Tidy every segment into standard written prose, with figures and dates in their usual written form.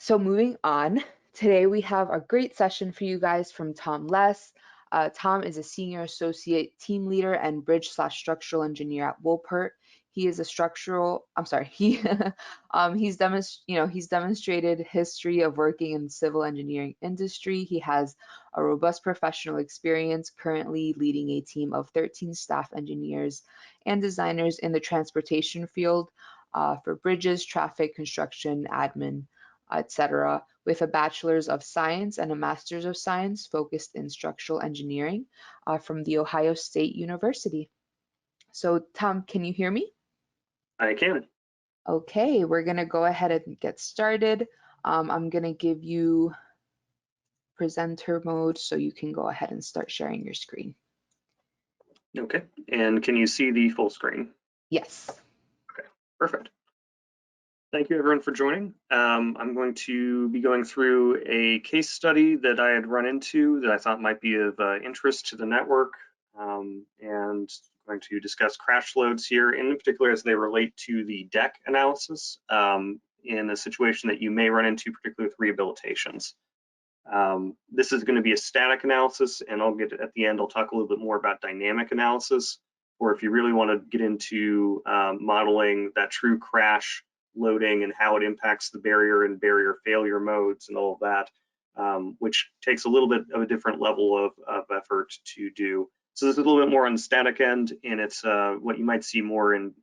So moving on, today we have a great session for you guys from Tom Less. Tom is a senior associate team leader and bridge/structural engineer at Woolpert. He is a structural, I'm sorry, he's demonstrated history of working in civil engineering industry. He has a robust professional experience, currently leading a team of 13 staff engineers and designers in the transportation field for bridges, traffic, construction, admin, etc., with a Bachelor's of Science and a Master's of Science focused in structural engineering from The Ohio State University. So, Tom, can you hear me? I can. Okay, we're going to go ahead and get started. I'm going to give you presenter mode so you can go ahead and start sharing your screen. Okay, and can you see the full screen? Yes. Okay, perfect. Thank you everyone for joining. I'm going to be going through a case study that I had run into that I thought might be of interest to the network, and going to discuss crash loads here, in particular as they relate to the deck analysis in a situation that you may run into, particularly with rehabilitations. This is going to be a static analysis, and I'll get at the end, I'll talk a little bit more about dynamic analysis, or if you really want to get into modeling that true crash loading and how it impacts the barrier and barrier failure modes and all of that, which takes a little bit of a different level of effort to do. So this is a little bit more on the static end, and it's what you might see more in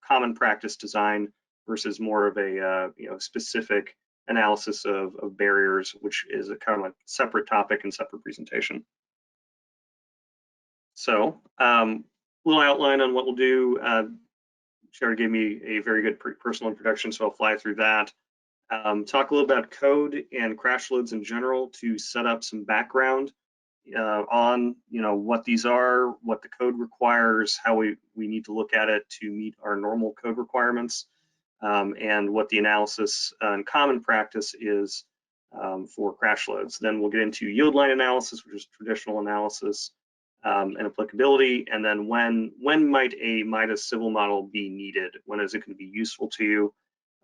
common practice design versus more of a specific analysis of barriers, which is a kind of like separate topic and separate presentation. So little outline on what we'll do. Sherry gave me a very good personal introduction, so I'll fly through that. Talk a little about code and crash loads in general to set up some background on what these are, what the code requires, how we need to look at it to meet our normal code requirements, and what the analysis and common practice is for crash loads. Then we'll get into yield line analysis, which is traditional analysis, and applicability, and then when might a Midas civil model be needed? When is it going to be useful to you?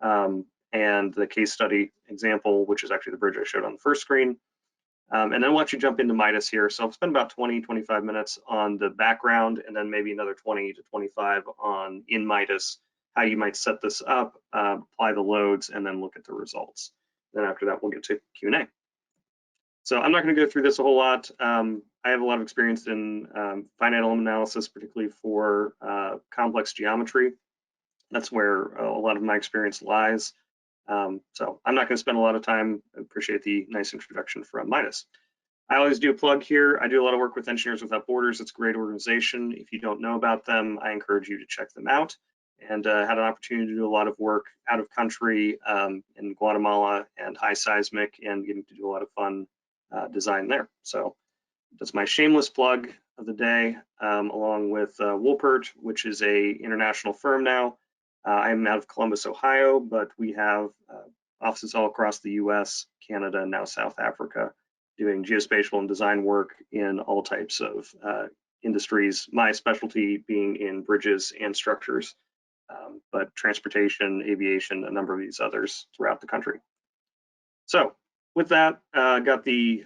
And the case study example, which is actually the bridge I showed on the first screen. And then we'll actually jump into Midas here. So I'll spend about 20-25 minutes on the background, and then maybe another 20 to 25 on in Midas, how you might set this up, apply the loads, and then look at the results. Then after that, we'll get to Q&A. So I'm not going to go through this a whole lot. I have a lot of experience in finite element analysis, particularly for complex geometry. That's where a lot of my experience lies. So I'm not going to spend a lot of time. I appreciate the nice introduction from Midas. I always do a plug here. I do a lot of work with Engineers Without Borders. It's a great organization. If you don't know about them, I encourage you to check them out. And had an opportunity to do a lot of work out of country in Guatemala and high seismic, and getting to do a lot of fun design there. So that's my shameless plug of the day, along with Woolpert, which is a international firm now. I'm out of Columbus, Ohio, but we have offices all across the US, Canada, and now South Africa, doing geospatial and design work in all types of industries. My specialty being in bridges and structures, but transportation, aviation, a number of these others throughout the country. So with that, got the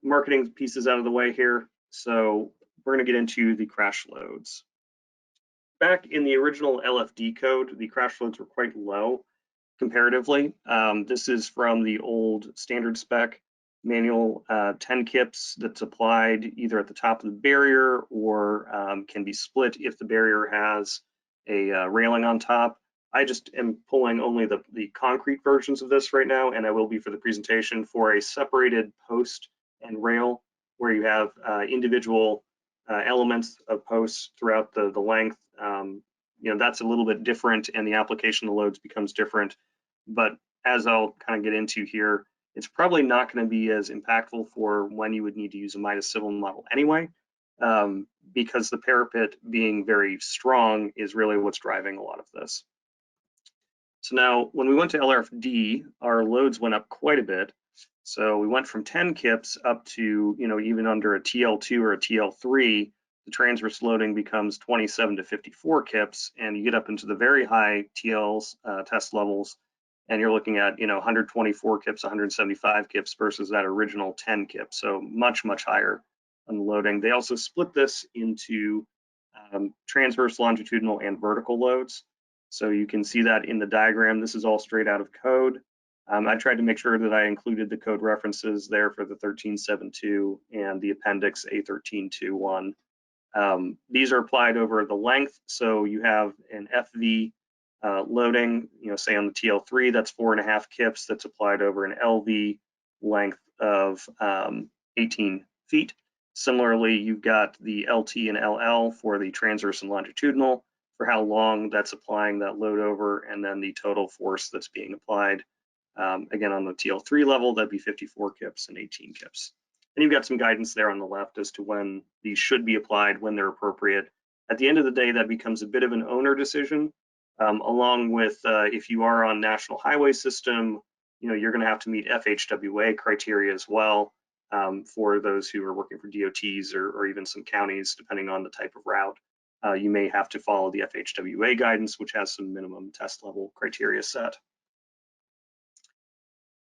marketing pieces out of the way here. So we're going to get into the crash loads. Back in the original LFD code, the crash loads were quite low comparatively. This is from the old standard spec manual 10 kips that's applied either at the top of the barrier or can be split if the barrier has a railing on top. I just am pulling only the concrete versions of this right now, and I will be for the presentation for a separated post and rail where you have individual elements of posts throughout the length. That's a little bit different, and the application of the loads becomes different. But as I'll kind of get into here, it's probably not going to be as impactful for when you would need to use a Midas civil model anyway, because the parapet being very strong is really what's driving a lot of this. So now when we went to LRFD, our loads went up quite a bit. So we went from 10 kips up to, even under a TL2 or a TL3, the transverse loading becomes 27 to 54 kips, and you get up into the very high TLs test levels, and you're looking at 124 kips, 175 kips versus that original 10 kips, so much higher on the loading. They also split this into transverse, longitudinal, and vertical loads. So you can see that in the diagram. This is all straight out of code. I tried to make sure that I included the code references there for the 13.7.2 and the appendix A13.2.1. These are applied over the length. So you have an FV loading, say on the TL3, that's 4.5 kips. That's applied over an LV length of 18 feet. Similarly, you've got the LT and LL for the transverse and longitudinal, for how long that's applying that load over, and then the total force that's being applied. Again, on the TL3 level, that'd be 54 kips and 18 kips. And you've got some guidance there on the left as to when these should be applied, when they're appropriate. At the end of the day, that becomes a bit of an owner decision, along with if you are on national highway system, you're going to have to meet FHWA criteria as well for those who are working for DOTs or even some counties, depending on the type of route. You may have to follow the FHWA guidance, which has some minimum test level criteria set.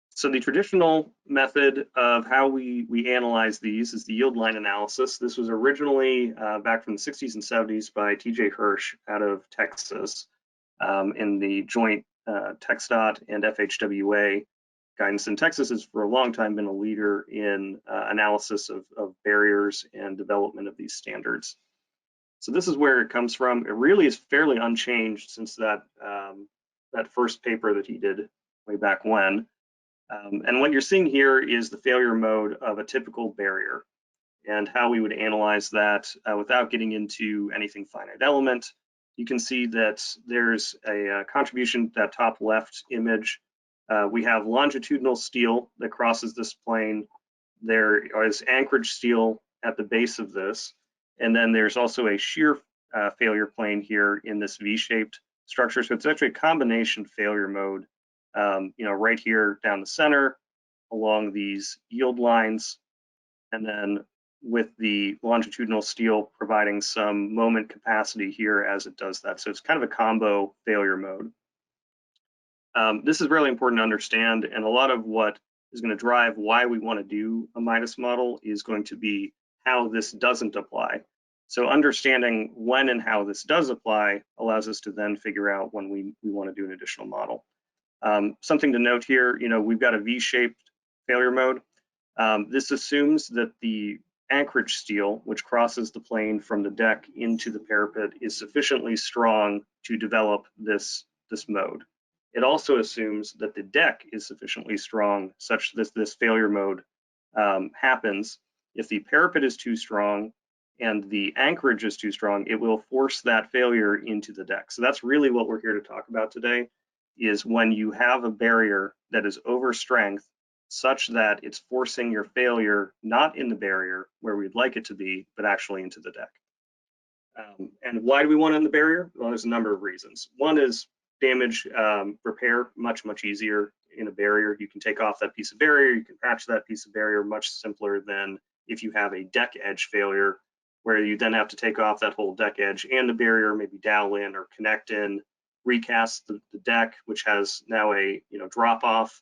So the traditional method of how we analyze these is the yield line analysis. This was originally back from the 60s and 70s by TJ Hirsch out of Texas in the joint TxDOT and FHWA guidance. And Texas has for a long time been a leader in analysis of barriers and development of these standards. So this is where it comes from. It really is fairly unchanged since that first paper that he did way back when. And what you're seeing here is the failure mode of a typical barrier and how we would analyze that without getting into anything finite element. You can see that there's a contribution, that top left image. We have longitudinal steel that crosses this plane. There is anchorage steel at the base of this. And then there's also a shear failure plane here in this V-shaped structure. So it's actually a combination failure mode. Right here down the center along these yield lines, and then with the longitudinal steel providing some moment capacity here as it does that. So it's kind of a combo failure mode. This is really important to understand, and a lot of what is going to drive why we want to do a Midas model is going to be how this doesn't apply. So understanding when and how this does apply allows us to then figure out when we want to do an additional model. Something to note here, we've got a V-shaped failure mode. This assumes that the anchorage steel, which crosses the plane from the deck into the parapet, is sufficiently strong to develop this mode. It also assumes that the deck is sufficiently strong such that this failure mode happens. If the parapet is too strong and the anchorage is too strong, it will force that failure into the deck. So that's really what we're here to talk about today, is when you have a barrier that is over strength such that it's forcing your failure not in the barrier where we'd like it to be, but actually into the deck. And why do we want it in the barrier? Well, there's a number of reasons. One is damage repair, much easier in a barrier. You can take off that piece of barrier, you can patch that piece of barrier much simpler than if you have a deck edge failure, where you then have to take off that whole deck edge and the barrier, maybe dowel in or connect in, recast the deck, which has now a drop off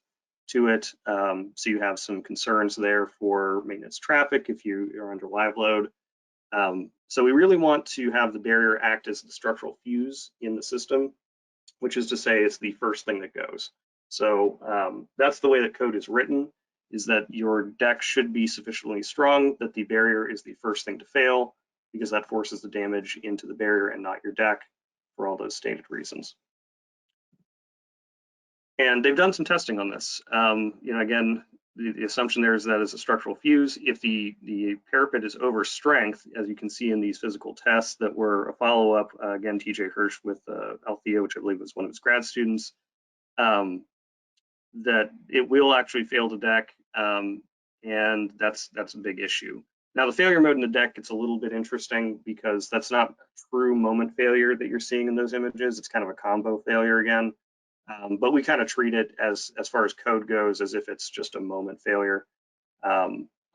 to it. So you have some concerns there for maintenance traffic if you're under live load. So we really want to have the barrier act as the structural fuse in the system, which is to say it's the first thing that goes. So that's the way that code is written, is that your deck should be sufficiently strong that the barrier is the first thing to fail, because that forces the damage into the barrier and not your deck, for all those stated reasons. And they've done some testing on this. Again, the assumption there is that it's a structural fuse. If the parapet is over strength, as you can see in these physical tests that were a follow-up, again, TJ Hirsch with Althea, which I believe was one of his grad students, that it will actually fail the deck, and that's a big issue. Now, the failure mode in the deck gets a little bit interesting because that's not true moment failure that you're seeing in those images. It's kind of a combo failure again. But we kind of treat it as far as code goes as if it's just a moment failure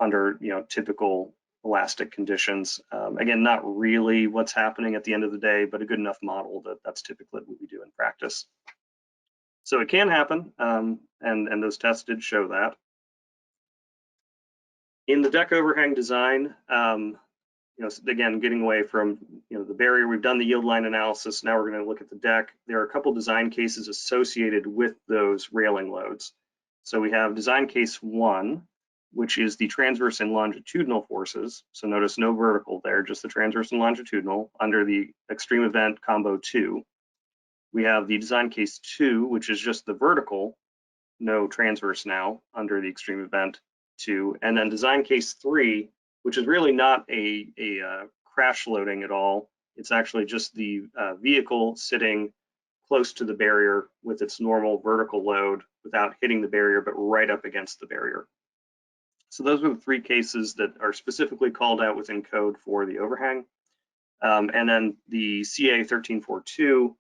under typical elastic conditions. Again, not really what's happening at the end of the day, but a good enough model that that's typically what we do in practice. So it can happen, and those tests did show that. In the deck overhang design, again, getting away from the barrier, we've done the yield line analysis. Now we're going to look at the deck. There are a couple design cases associated with those railing loads. So we have design case 1, which is the transverse and longitudinal forces. So notice no vertical there, just the transverse and longitudinal under the extreme event combo 2. We have the design case 2, which is just the vertical, no transverse now under the extreme event 2. And then design case 3, which is really not a crash loading at all. It's actually just the vehicle sitting close to the barrier with its normal vertical load without hitting the barrier, but right up against the barrier. So those are the 3 cases that are specifically called out within code for the overhang. And then the CA 1342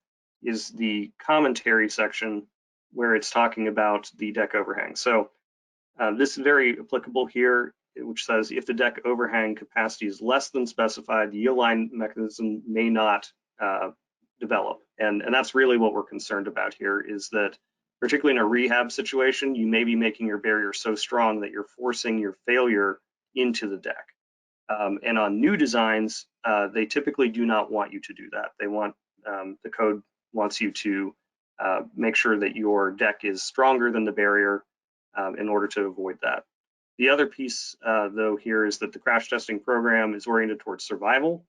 is the commentary section where it's talking about the deck overhang. So this is very applicable here, which says if the deck overhang capacity is less than specified, the yield line mechanism may not develop. And that's really what we're concerned about here, is that particularly in a rehab situation, you may be making your barrier so strong that you're forcing your failure into the deck. And on new designs, they typically do not want you to do that. They want, the code wants you to make sure that your deck is stronger than the barrier in order to avoid that. The other piece, though, here is that the crash testing program is oriented towards survival,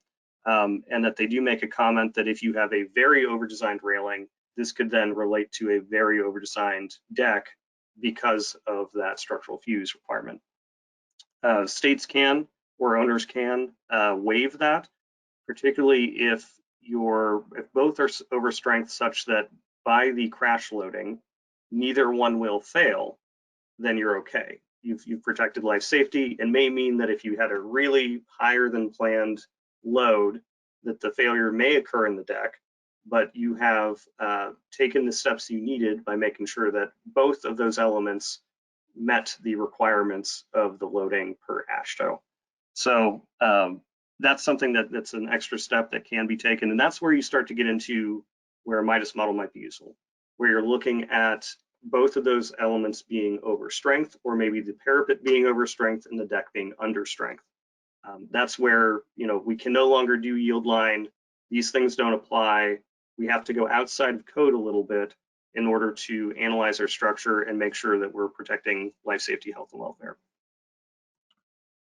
and that they do make a comment that if you have a very over-designed railing, this could then relate to a very over-designed deck because of that structural fuse requirement. States can, or owners can, waive that, particularly if both are over strength such that by the crash loading, neither one will fail, then you're okay. You've protected life safety, and may mean that if you had a really higher than planned load, that the failure may occur in the deck, but you have taken the steps you needed by making sure that both of those elements met the requirements of the loading per AASHTO. So that's something that's an extra step that can be taken, and that's where you start to get into where a Midas model might be useful, where you're looking at both of those elements being over strength, or maybe the parapet being over strength and the deck being under strength. That's where we can no longer do yield line. These things don't apply. We have to go outside of code a little bit in order to analyze our structure and make sure that we're protecting life safety, health, and welfare.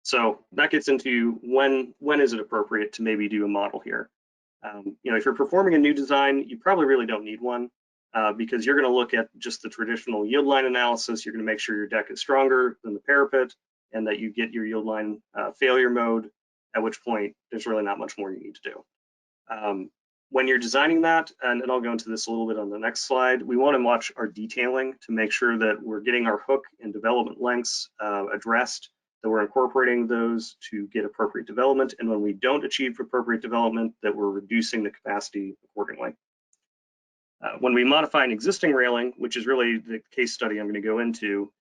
So that gets into when is it appropriate to maybe do a model here. If you're performing a new design, you probably really don't need one. Because you're going to look at just the traditional yield line analysis. You're going to make sure your deck is stronger than the parapet and that you get your yield line failure mode, at which point there's really not much more you need to do. When you're designing that, and I'll go into this a little bit on the next slide, we want to watch our detailing to make sure that we're getting our hook and development lengths addressed, that we're incorporating those to get appropriate development, and when we don't achieve appropriate development, that we're reducing the capacity accordingly. When we modify an existing railing, which is really the case study I'm going to go into,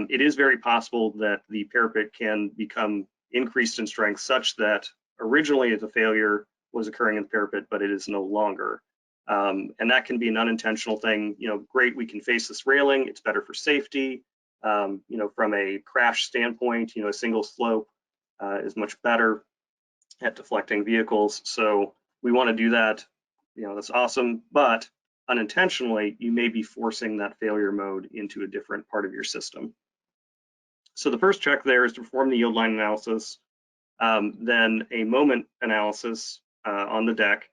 it is very possible that the parapet can become increased in strength such that originally the failure was occurring in the parapet, but it is no longer. And that can be an unintentional thing. Great, we can face this railing. It's better for safety. From a crash standpoint, a single slope is much better at deflecting vehicles. So we want to do that. That's awesome, but unintentionally, you may be forcing that failure mode into a different part of your system. So the first check there is to perform the yield line analysis, then a moment analysis on the deck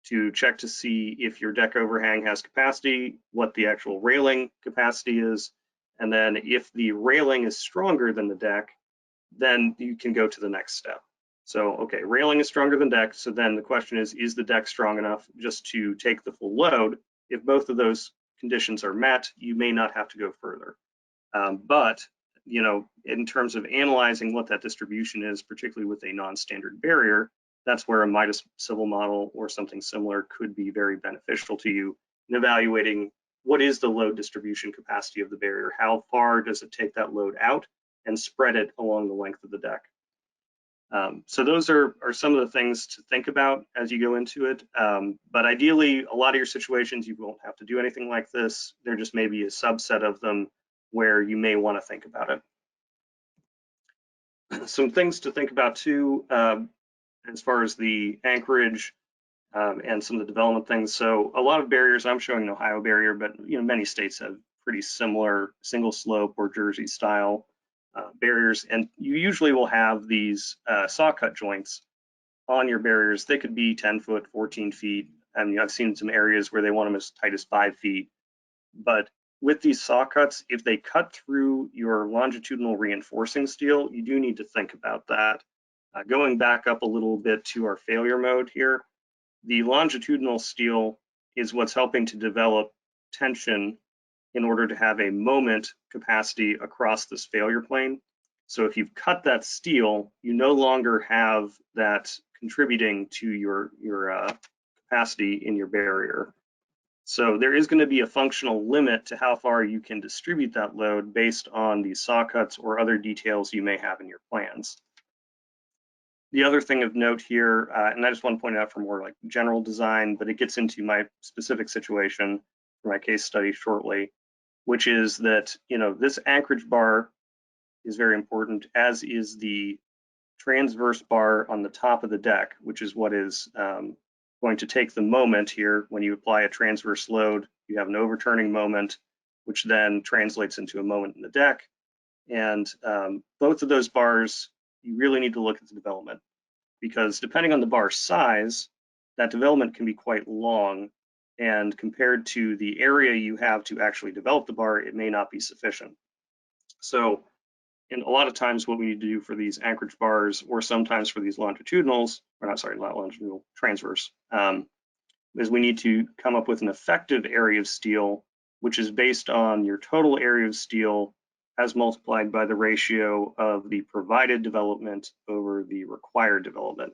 to check to see if your deck overhang has capacity, what the actual railing capacity is, and then if the railing is stronger than the deck, then you can go to the next step. So, okay, railing is stronger than deck, so then the question is the deck strong enough just to take the full load? If both of those conditions are met, you may not have to go further. But in terms of analyzing what that distribution is, particularly with a non-standard barrier, that's where a Midas civil model or something similar could be very beneficial to you in evaluating what is the load distribution capacity of the barrier, how far does it take that load out, and spread it along the length of the deck. So those are some of the things to think about as you go into it. But ideally, a lot of your situations, you won't have to do anything like this. There just may be a subset of them where you may want to think about it. Some things to think about too, as far as the anchorage and some of the development things. So a lot of barriers, I'm showing an Ohio barrier, but many states have pretty similar single slope or Jersey style barriers, and you usually will have these saw cut joints on your barriers. They could be 10 foot, 14 feet. I mean, I've seen some areas where they want them as tight as 5 feet. But with these saw cuts, if they cut through your longitudinal reinforcing steel, you do need to think about that. Going back up a little bit to our failure mode here, the longitudinal steel is what's helping to develop tension in order to have a moment capacity across this failure plane. So if you've cut that steel, you no longer have that contributing to your capacity in your barrier. So there is going to be a functional limit to how far you can distribute that load based on these saw cuts or other details you may have in your plans. The other thing of note here, and I just want to point out for more like general design, but it gets into my specific situation for my case study shortly, which is that, this anchorage bar is very important, as is the transverse bar on the top of the deck, which is what is going to take the moment here. When you apply a transverse load, you have an overturning moment, which then translates into a moment in the deck. And both of those bars, you really need to look at the development, because depending on the bar size, that development can be quite long. And compared to the area you have to actually develop the bar, it may not be sufficient. So, and a lot of times what we need to do for these anchorage bars, or sometimes for these longitudinals, or not, sorry, not longitudinal, transverse, is we need to come up with an effective area of steel, which is based on your total area of steel as multiplied by the ratio of the provided development over the required development.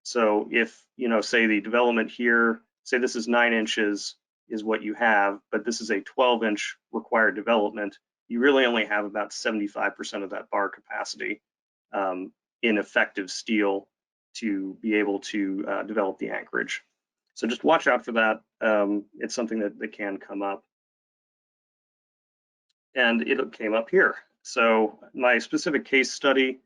So if, say the development here, say this is 9 inches is what you have, but this is a 12-inch required development, you really only have about 75% of that bar capacity in effective steel to be able to develop the anchorage. So just watch out for that. It's something that can come up. And it came up here. So my specific case study,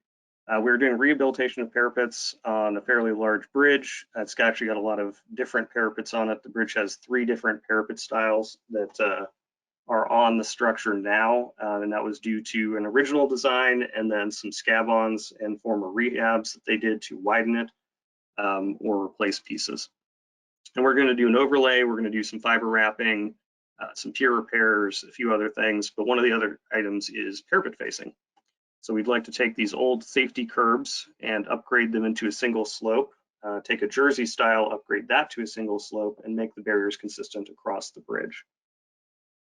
we were doing rehabilitation of parapets on a fairly large bridge. It's actually got a lot of different parapets on it. The bridge has 3 different parapet styles that are on the structure now, and that was due to an original design and then some scab-ons and former rehabs that they did to widen it or replace pieces. And we're going to do an overlay. We're going to do some fiber wrapping, some pier repairs, a few other things, but one of the other items is parapet facing. So we'd like to take these old safety curbs and upgrade them into a single slope, take a Jersey style, upgrade that to a single slope, and make the barriers consistent across the bridge.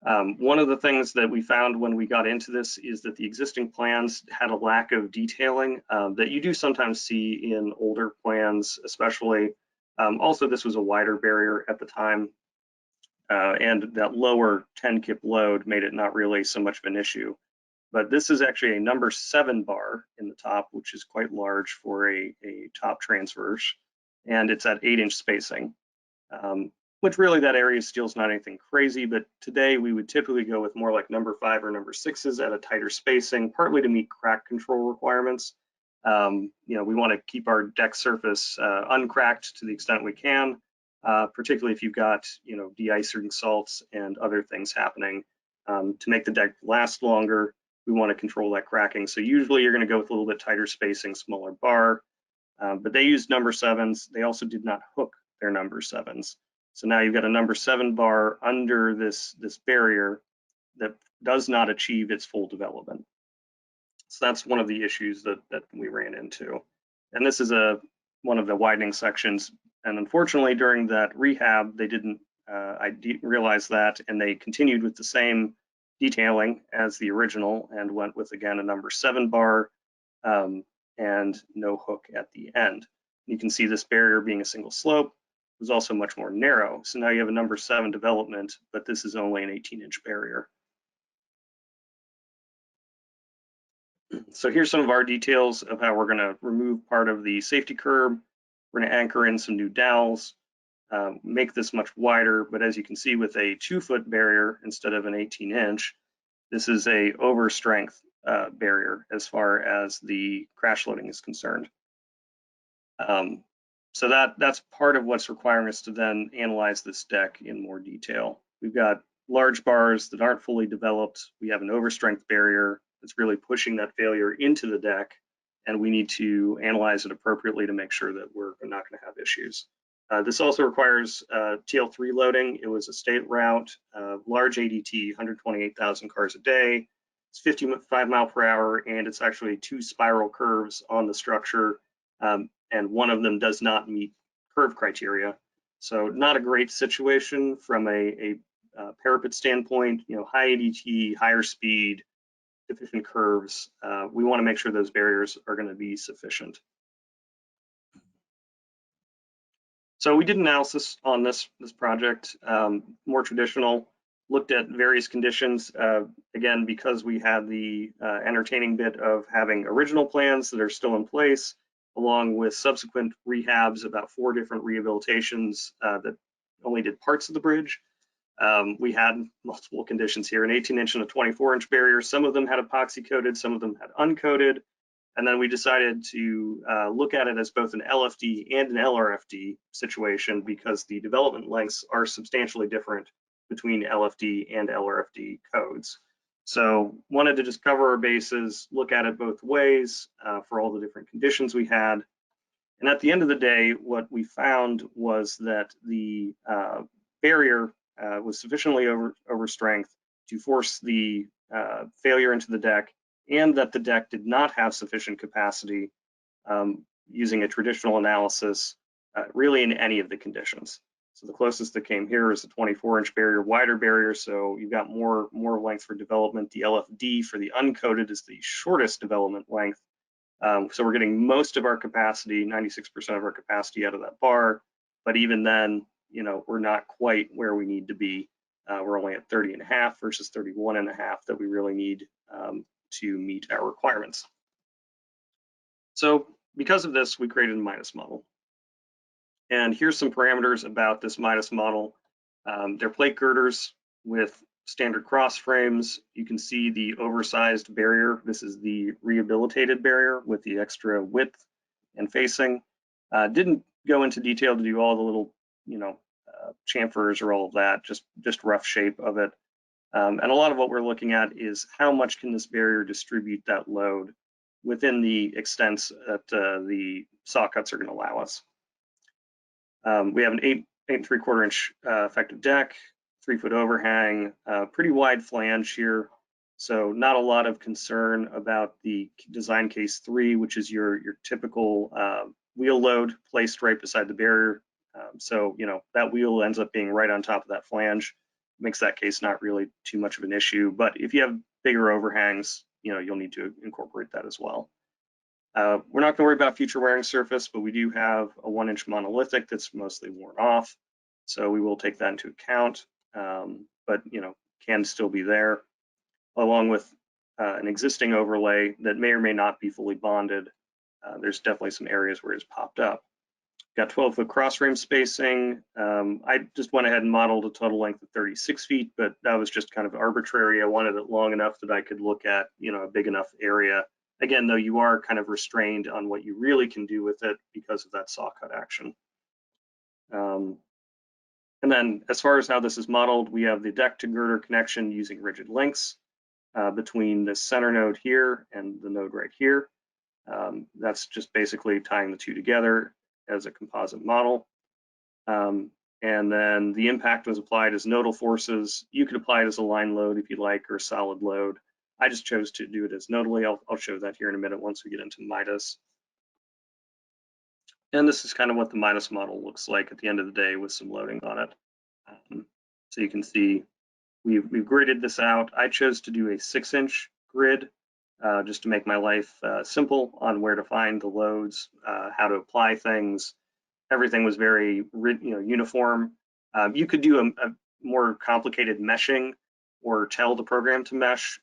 One of the things that we found when we got into this is that the existing plans had a lack of detailing that you do sometimes see in older plans, especially. Also, this was a wider barrier at the time, and that lower 10 kip load made it not really so much of an issue. But this is actually a number 7 bar in the top, which is quite large for a top transverse, and it's at 8-inch spacing, which really that area of steel is not anything crazy, but today we would typically go with more like number 5 or number 6s at a tighter spacing, partly to meet crack control requirements. We want to keep our deck surface uncracked to the extent we can, particularly if you've got, de-icing salts and other things happening. To make the deck last longer, we want to control that cracking. So usually you're going to go with a little bit tighter spacing, smaller bar, but they used number 7s. They also did not hook their number 7s. So now you've got a number 7 bar under this barrier that does not achieve its full development. So that's one of the issues that we ran into. And this is one of the widening sections. And unfortunately, during that rehab, they didn't realize that, and they continued with the same detailing as the original and went with, again, a number 7 bar and no hook at the end. You can see this barrier being a single slope was also much more narrow. So now you have a number 7 development, but this is only an 18-inch barrier. So here's some of our details of how we're going to remove part of the safety curb. We're going to anchor in some new dowels, make this much wider, but as you can see with a 2-foot barrier instead of an 18-inch, this is a over strength barrier as far as the crash loading is concerned. So that's part of what's requiring us to then analyze this deck in more detail. We've got large bars that aren't fully developed. We have an overstrength barrier that's really pushing that failure into the deck, and we need to analyze it appropriately to make sure that we're not going to have issues. This also requires TL3 loading. It was a state route, large ADT, 128,000 cars a day. It's 55 mile per hour, and it's actually 2 spiral curves on the structure, and one of them does not meet curve criteria. So not a great situation from a parapet standpoint. You know, high ADT, higher speed, deficient curves. We want to make sure those barriers are going to be sufficient. So we did analysis on this project, more traditional, looked at various conditions. Again, because we had the entertaining bit of having original plans that are still in place, along with subsequent rehabs, about 4 different rehabilitations that only did parts of the bridge. We had multiple conditions here, an 18-inch and a 24-inch barrier. Some of them had epoxy coated, some of them had uncoated. And then we decided to look at it as both an LFD and an LRFD situation because the development lengths are substantially different between LFD and LRFD codes. So wanted to just cover our bases, look at it both ways for all the different conditions we had. And at the end of the day, what we found was that the barrier was sufficiently over strength to force the failure into the deck, and that the deck did not have sufficient capacity using a traditional analysis really in any of the conditions. So the closest that came here is the 24-inch barrier, wider barrier, so you've got more length for development. The LFD for the uncoated is the shortest development length. So we're getting most of our capacity, 96% of our capacity out of that bar, but even then, you know, we're not quite where we need to be. We're only at 30.5 versus 31.5 that we really need to meet our requirements. So because of this, we created a Midas model. And here's some parameters about this Midas model. They're plate girders with standard cross frames. You can see the oversized barrier. This is the rehabilitated barrier with the extra width and facing. Didn't go into detail to do all the little, you know, chamfers or all of that, just rough shape of it. And a lot of what we're looking at is how much can this barrier distribute that load within the extents that the saw cuts are going to allow us. We have an 8 3/4 inch effective deck, 3-foot overhang, pretty wide flange here. So not a lot of concern about the design case 3, which is your typical wheel load placed right beside the barrier. So, you know, that wheel ends up being right on top of that flange. Makes that case not really too much of an issue. But if you have bigger overhangs, you know, you'll need to incorporate that as well. We're not going to worry about future wearing surface, but we do have a 1-inch monolithic that's mostly worn off. So we will take that into account, but, you know, can still be there, along with an existing overlay that may or may not be fully bonded. There's definitely some areas where it's popped up. Got 12-foot cross frame spacing. I just went ahead and modeled a total length of 36 feet, but that was just kind of arbitrary. I wanted it long enough that I could look at, you know, a big enough area. Again, though, you are kind of restrained on what you really can do with it because of that saw cut action. And then as far as how this is modeled, we have the deck to girder connection using rigid links between the center node here and the node right here. That's just basically tying the two together as a composite model. And then the impact was applied as nodal forces. You could apply it as a line load if you like, or a solid load. I just chose to do it as nodally. I'll show that here in a minute once we get into Midas. And this is kind of what the Midas model looks like at the end of the day with some loading on it. So you can see we've gridded this out. I chose to do a 6-inch grid just to make my life simple on where to find the loads, how to apply things. Everything was very uniform. You could do a more complicated meshing or tell the program to mesh.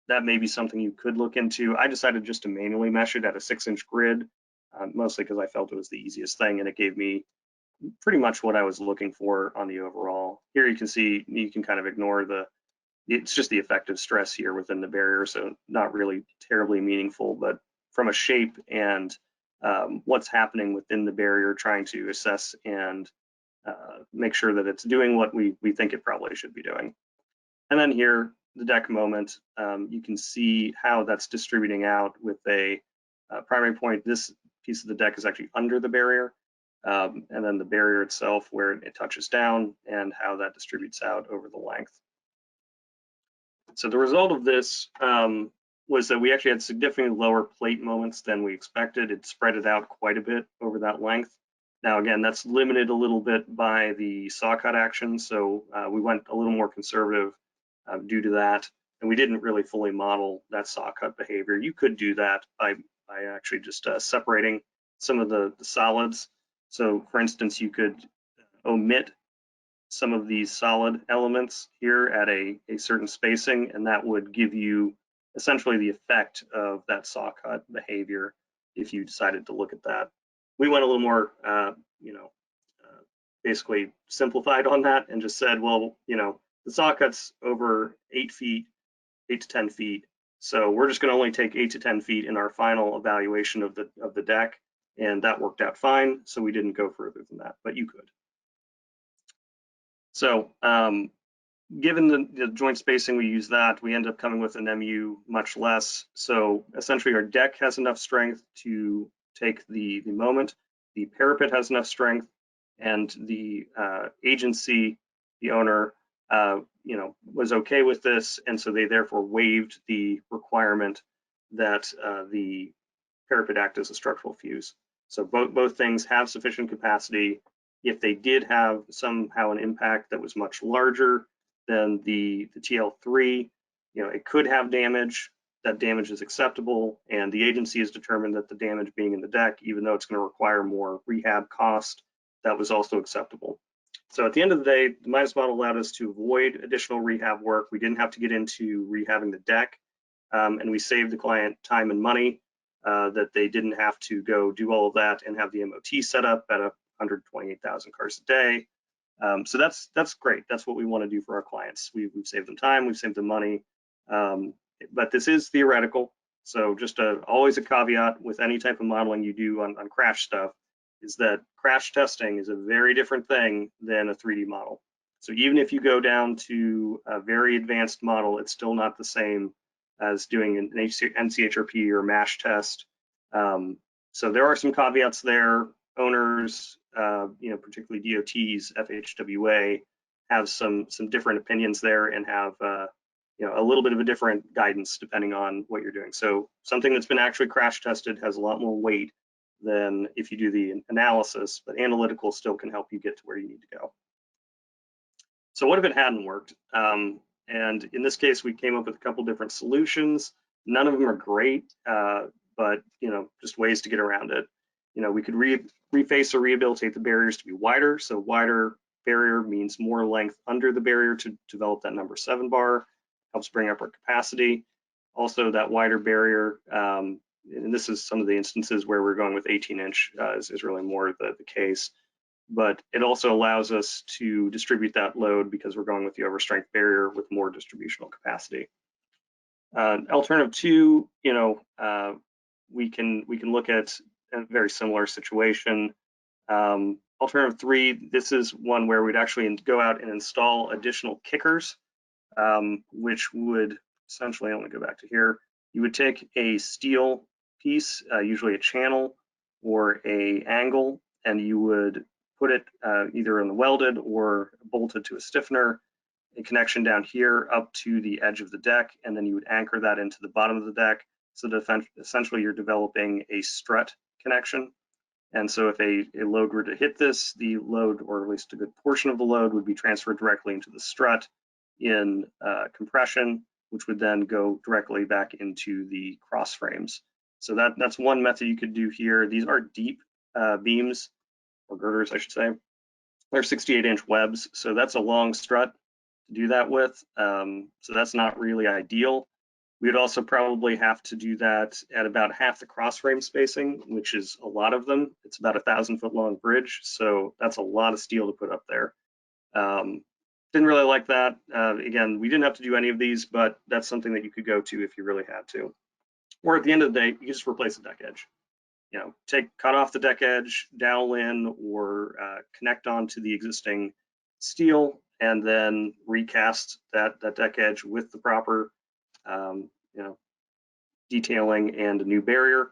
that may be something you could look into. I decided just to manually mesh it at a 6-inch grid, mostly because I felt it was the easiest thing, and it gave me pretty much what I was looking for on the overall. Here you can see, you can kind of ignore it's just the effective stress here within the barrier, so not really terribly meaningful, but from a shape and what's happening within the barrier, trying to assess and make sure that it's doing what we think it probably should be doing. And then here, the deck moment, you can see how that's distributing out with a primary point. This piece of the deck is actually under the barrier, and then the barrier itself where it touches down and how that distributes out over the length. So the result of this was that we actually had significantly lower plate moments than we expected. It spread it out quite a bit over that length. Now, again, that's limited a little bit by the saw cut action, so we went a little more conservative due to that, and we didn't really fully model that saw cut behavior. You could do that by actually just separating some of the solids. So, for instance, you could omit some of these solid elements here at a certain spacing, and that would give you essentially the effect of that saw cut behavior if you decided to look at that. We went a little more, basically simplified on that and just said, well, the saw cut's over 8 feet, 8 to 10 feet. So we're just going to only take 8 to 10 feet in our final evaluation of the deck, and that worked out fine. So we didn't go further than that, but you could. So given the joint spacing, we use that. We end up coming with an MU much less. So essentially, our deck has enough strength to take the moment. The parapet has enough strength, and the agency, the owner, was okay with this, and so they therefore waived the requirement that the parapet act as a structural fuse. So both things have sufficient capacity. If they did have somehow an impact that was much larger than the TL3, it could have damage. That damage is acceptable, and the agency has determined that the damage being in the deck, even though it's going to require more rehab cost, that was also acceptable. So at the end of the day, the Midas model allowed us to avoid additional rehab work. We didn't have to get into rehabbing the deck, and we saved the client time and money that they didn't have to go do all of that and have the MOT set up at 128,000 cars a day. So that's great. That's what we want to do for our clients. We've saved them time, we've saved them money, but this is theoretical. So just always a caveat with any type of modeling you do on crash stuff is that crash testing is a very different thing than a 3D model. So even if you go down to a very advanced model, it's still not the same as doing an NCHRP or MASH test. So there are some caveats there. Owners, particularly DOTs, FHWA, have some different opinions there and have a little bit of a different guidance depending on what you're doing. So something that's been actually crash tested has a lot more weight than if you do the analysis, but analytical still can help you get to where you need to go. So what if it hadn't worked? And in this case, we came up with a couple different solutions. None of them are great, but just ways to get around it. We could reface or rehabilitate the barriers to be wider. So wider barrier means more length under the barrier to develop that number 7 bar, helps bring up our capacity. Also, that wider barrier, and this is some of the instances where we're going with 18-inch is really more the case, but it also allows us to distribute that load because we're going with the overstrength barrier with more distributional capacity. Alternative 2, we can look at a very similar situation. Alternative 3, this is one where we'd actually go out and install additional kickers, which would essentially, I'm going to go back to here, you would take a steel piece, usually a channel or a angle, and you would put it either in the welded or bolted to a stiffener, a connection down here up to the edge of the deck, and then you would anchor that into the bottom of the deck. So that essentially you're developing a strut connection. And so if a load were to hit this, the load, or at least a good portion of the load, would be transferred directly into the strut in compression, which would then go directly back into the cross frames. So that's one method you could do here. These are deep beams, or girders, I should say. They're 68-inch webs, so that's a long strut to do that with. So that's not really ideal. We'd also probably have to do that at about half the cross frame spacing, which is a lot of them. It's about 1,000-foot long bridge, so that's a lot of steel to put up there. Didn't really like that. Again, we didn't have to do any of these, but that's something that you could go to if you really had to. Or at the end of the day, you just replace the deck edge. You know, cut off the deck edge, dowel in, or connect onto the existing steel, and then recast that deck edge with the proper, you know, detailing and a new barrier,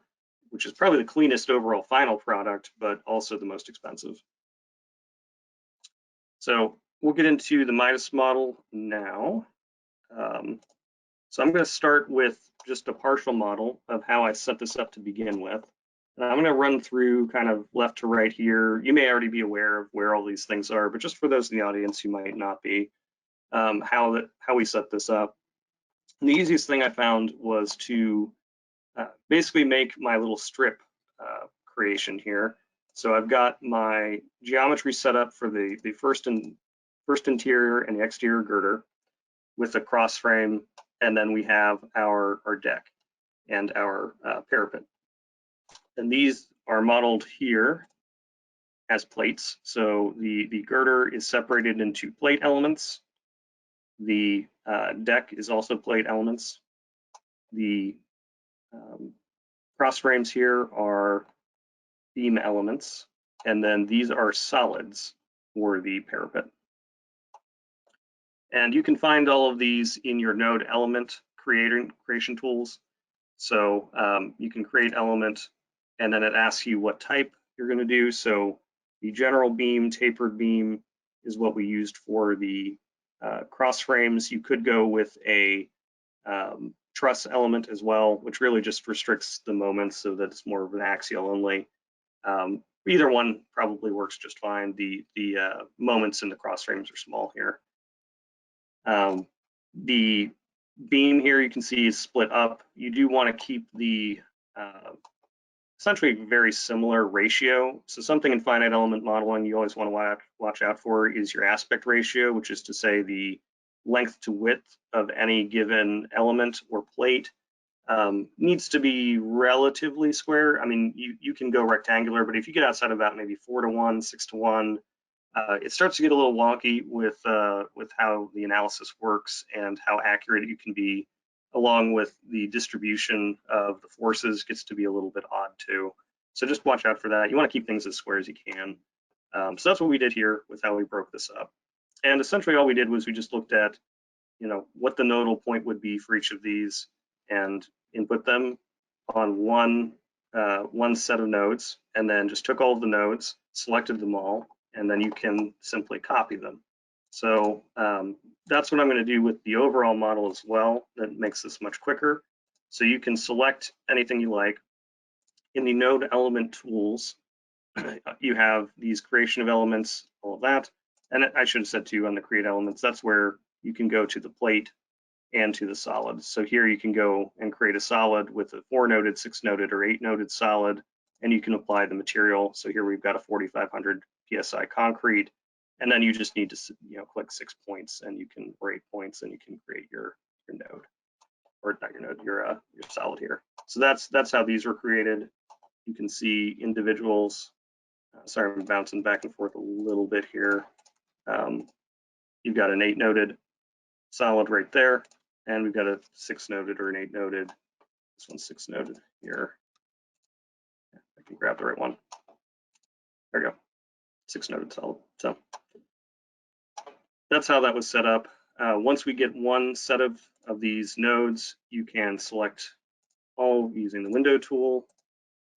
which is probably the cleanest overall final product, but also the most expensive. So we'll get into the Midas model now. So I'm going to start with just a partial model of how I set this up to begin with. And I'm going to run through kind of left to right here. You may already be aware of where all these things are, but just for those in the audience who might not be, how we set this up. And the easiest thing I found was to basically make my little strip creation here. So I've got my geometry set up for the first interior and the exterior girder with a cross frame, and then we have our deck and our parapet. And these are modeled here as plates. So the girder is separated into plate elements. The deck is also plate elements. The cross frames here are beam elements, and then these are solids for the parapet. And you can find all of these in your node element creation tools. So you can create element, and then it asks you what type you're going to do. So the general beam, tapered beam is what we used for the cross frames. You could go with a truss element as well, which really just restricts the moments so that it's more of an axial only. Either one probably works just fine. The moments in the cross frames are small here. The beam here you can see is split up. You do want to keep the essentially very similar ratio. So something in finite element modeling you always want to watch out for is your aspect ratio, which is to say the length to width of any given element or plate needs to be relatively square. I mean, you can go rectangular, but if you get outside of that, maybe 4:1, 6:1, it starts to get a little wonky with how the analysis works and how accurate you can be, along with the distribution of the forces gets to be a little bit odd too. So just watch out for that. You want to keep things as square as you can. So that's what we did here with how we broke this up. And essentially all we did was we just looked at, you know, what the nodal point would be for each of these and input them on one set of nodes, and then just took all of the nodes, selected them all, and then you can simply copy them. So that's what I'm going to do with the overall model as well. That makes this much quicker. So you can select anything you like. In the node element tools, you have these creation of elements, all of that. And I should have said too on the create elements, that's where you can go to the plate and to the solid. So here you can go and create a solid with a 4-noded, 6-noded, or 8-noded solid, and you can apply the material. So here we've got a 4,500 PSI concrete, and then you just need to, you know, click 6 points, and you can, or 8 points, and you can create your node, or not your node, your solid here. So that's how these were created. You can see individuals. Sorry, I'm bouncing back and forth a little bit here. You've got an 8-noded solid right there, and we've got a 6-noded or an 8-noded. This one's 6-noded here. I can grab the right one. There we go. 6-noded solid. So that's how that was set up. Once we get one set of these nodes, you can select all using the window tool.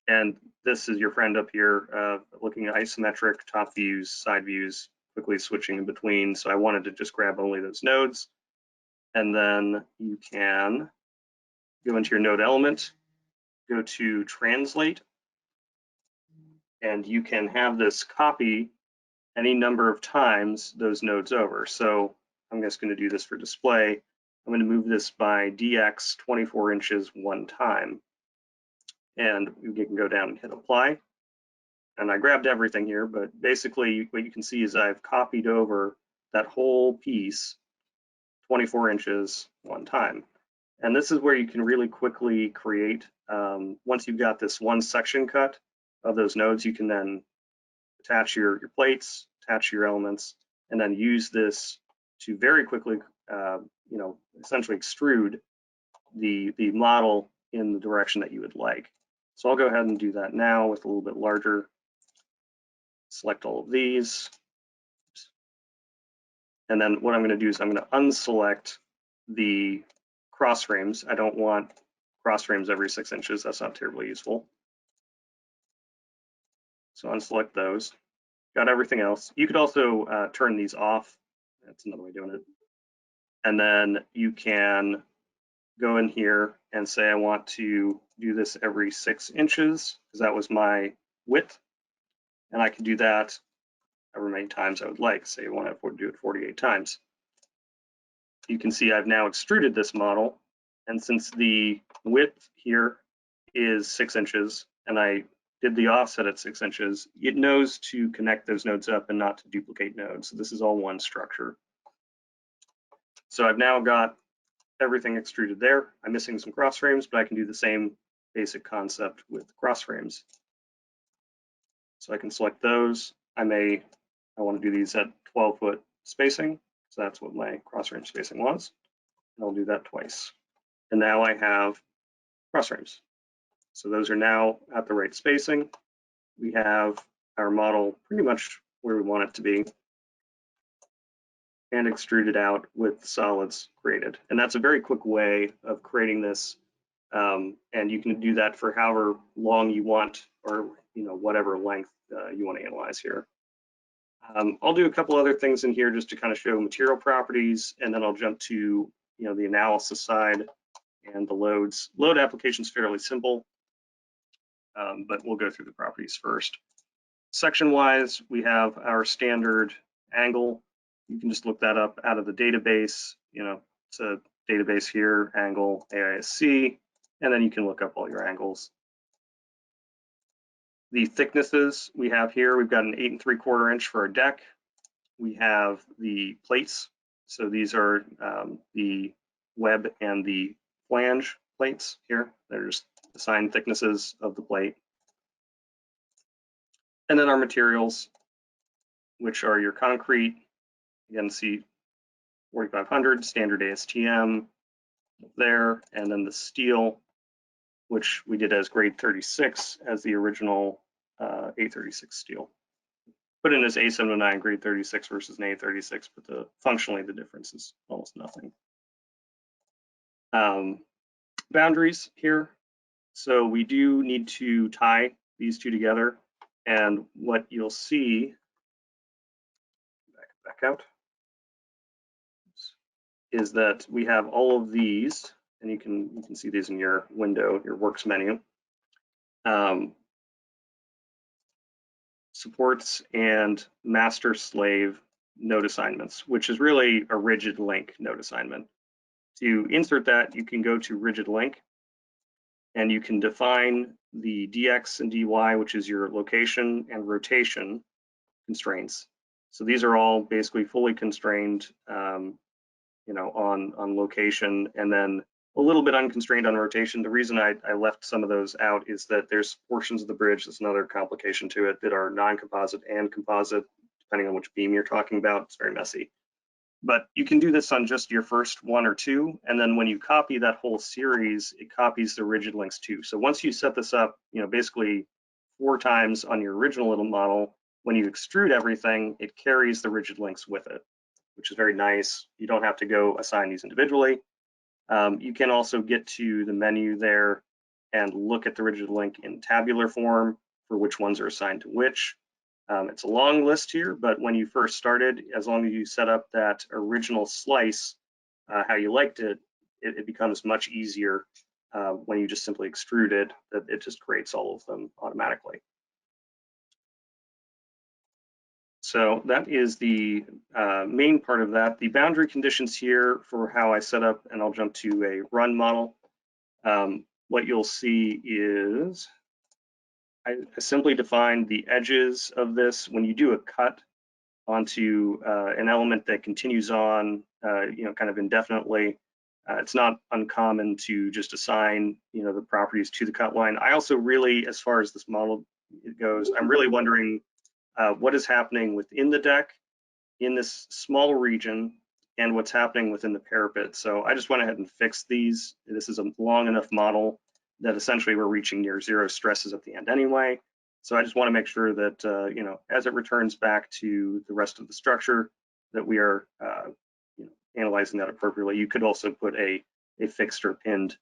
And this is your friend up here looking at isometric, top views, side views, quickly switching in between. So I wanted to just grab only those nodes. And then you can go into your node element, go to translate, and you can have this copy any number of times those nodes over. So I'm just going to do this for display. I'm going to move this by dx 24 inches one time. And you can go down and hit apply. And I grabbed everything here, but basically what you can see is I've copied over that whole piece 24 inches one time. And this is where you can really quickly create, once you've got this one section cut of those nodes, you can then attach your plates, attach your elements, and then use this to very quickly, essentially extrude the model in the direction that you would like. So I'll go ahead and do that now with a little bit larger. Select all of these. And then what I'm going to do is I'm going to unselect the cross frames. I don't want cross frames every 6 inches. That's not terribly useful. So unselect those. Got everything else. You could also turn these off. That's another way of doing it. And then you can go in here and say I want to do this every 6 inches because that was my width. And I can do that however many times I would like. Say I want to do it 48 times. You can see I've now extruded this model. And since the width here is 6 inches and I did the offset at 6 inches, it knows to connect those nodes up and not to duplicate nodes. So this is all one structure. So I've now got everything extruded there. I'm missing some cross frames, but I can do the same basic concept with cross frames. So I can select those. I want to do these at 12-foot spacing. So that's what my cross frame spacing was. And I'll do that twice. And now I have cross frames. So those are now at the right spacing. We have our model pretty much where we want it to be and extruded out with solids created. And that's a very quick way of creating this. And you can do that for however long you want, or whatever length you want to analyze here. I'll do a couple other things in here just to kind of show material properties, and then I'll jump to the analysis side and the loads. Load application is fairly simple, but we'll go through the properties first. Section-wise, we have our standard angle. You can just look that up out of the database. It's a database here, angle AISC, and then you can look up all your angles. The thicknesses we have here, we've got an 8 3/4 inch for our deck. We have the plates. So these are the web and the flange plates here. They're just assigned thicknesses of the plate. And then our materials, which are your concrete. Again, see 4500 standard ASTM there, and then the steel, which we did as grade 36 as the original A36 steel. Put in as A709 grade 36 versus an A36, but functionally the difference is almost nothing. Boundaries here. So we do need to tie these two together, and what you'll see, back out, is that we have all of these, and you can see these in your window, your works menu. Supports and master slave node assignments, which is really a rigid link node assignment. To insert that, you can go to rigid link, and you can define the dx and dy, which is your location and rotation constraints. So these are all basically fully constrained, on location, and then a little bit unconstrained on rotation. The reason I left some of those out is that there's portions of the bridge, that's another complication to it, that are non-composite and composite, depending on which beam you're talking about. It's very messy. But you can do this on just your first one or two, and then when you copy that whole series, it copies the rigid links too. So once you set this up, basically 4 times on your original little model, when you extrude everything, it carries the rigid links with it, which is very nice. You don't have to go assign these individually. You can also get to the menu there and look at the rigid link in tabular form for which ones are assigned to which. It's a long list here, but when you first started, as long as you set up that original slice how you liked it, it becomes much easier when you just simply extrude it, that it just creates all of them automatically. So that is the main part of that. The boundary conditions here for how I set up, and I'll jump to a run model. What you'll see is I simply define the edges of this. When you do a cut onto an element that continues on, kind of indefinitely, It's not uncommon to just assign, the properties to the cut line. I also really, as far as this model goes, I'm really wondering what is happening within the deck in this small region and what's happening within the parapet. So I just went ahead and fixed these. This is a long enough model that essentially we're reaching near zero stresses at the end anyway. So I just want to make sure that, as it returns back to the rest of the structure, that we are analyzing that appropriately. You could also put a fixed or pinned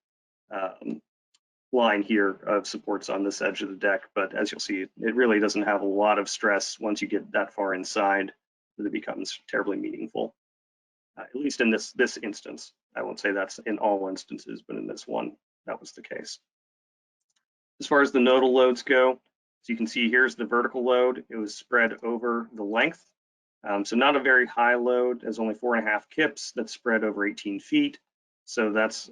line here of supports on this edge of the deck, but as you'll see, it really doesn't have a lot of stress once you get that far inside that it becomes terribly meaningful. At least in this instance. I won't say that's in all instances, but in this one, that was the case. As far as the nodal loads go, so you can see here's the vertical load. It was spread over the length. So not a very high load. There's only 4.5 kips that's spread over 18 feet. So that's,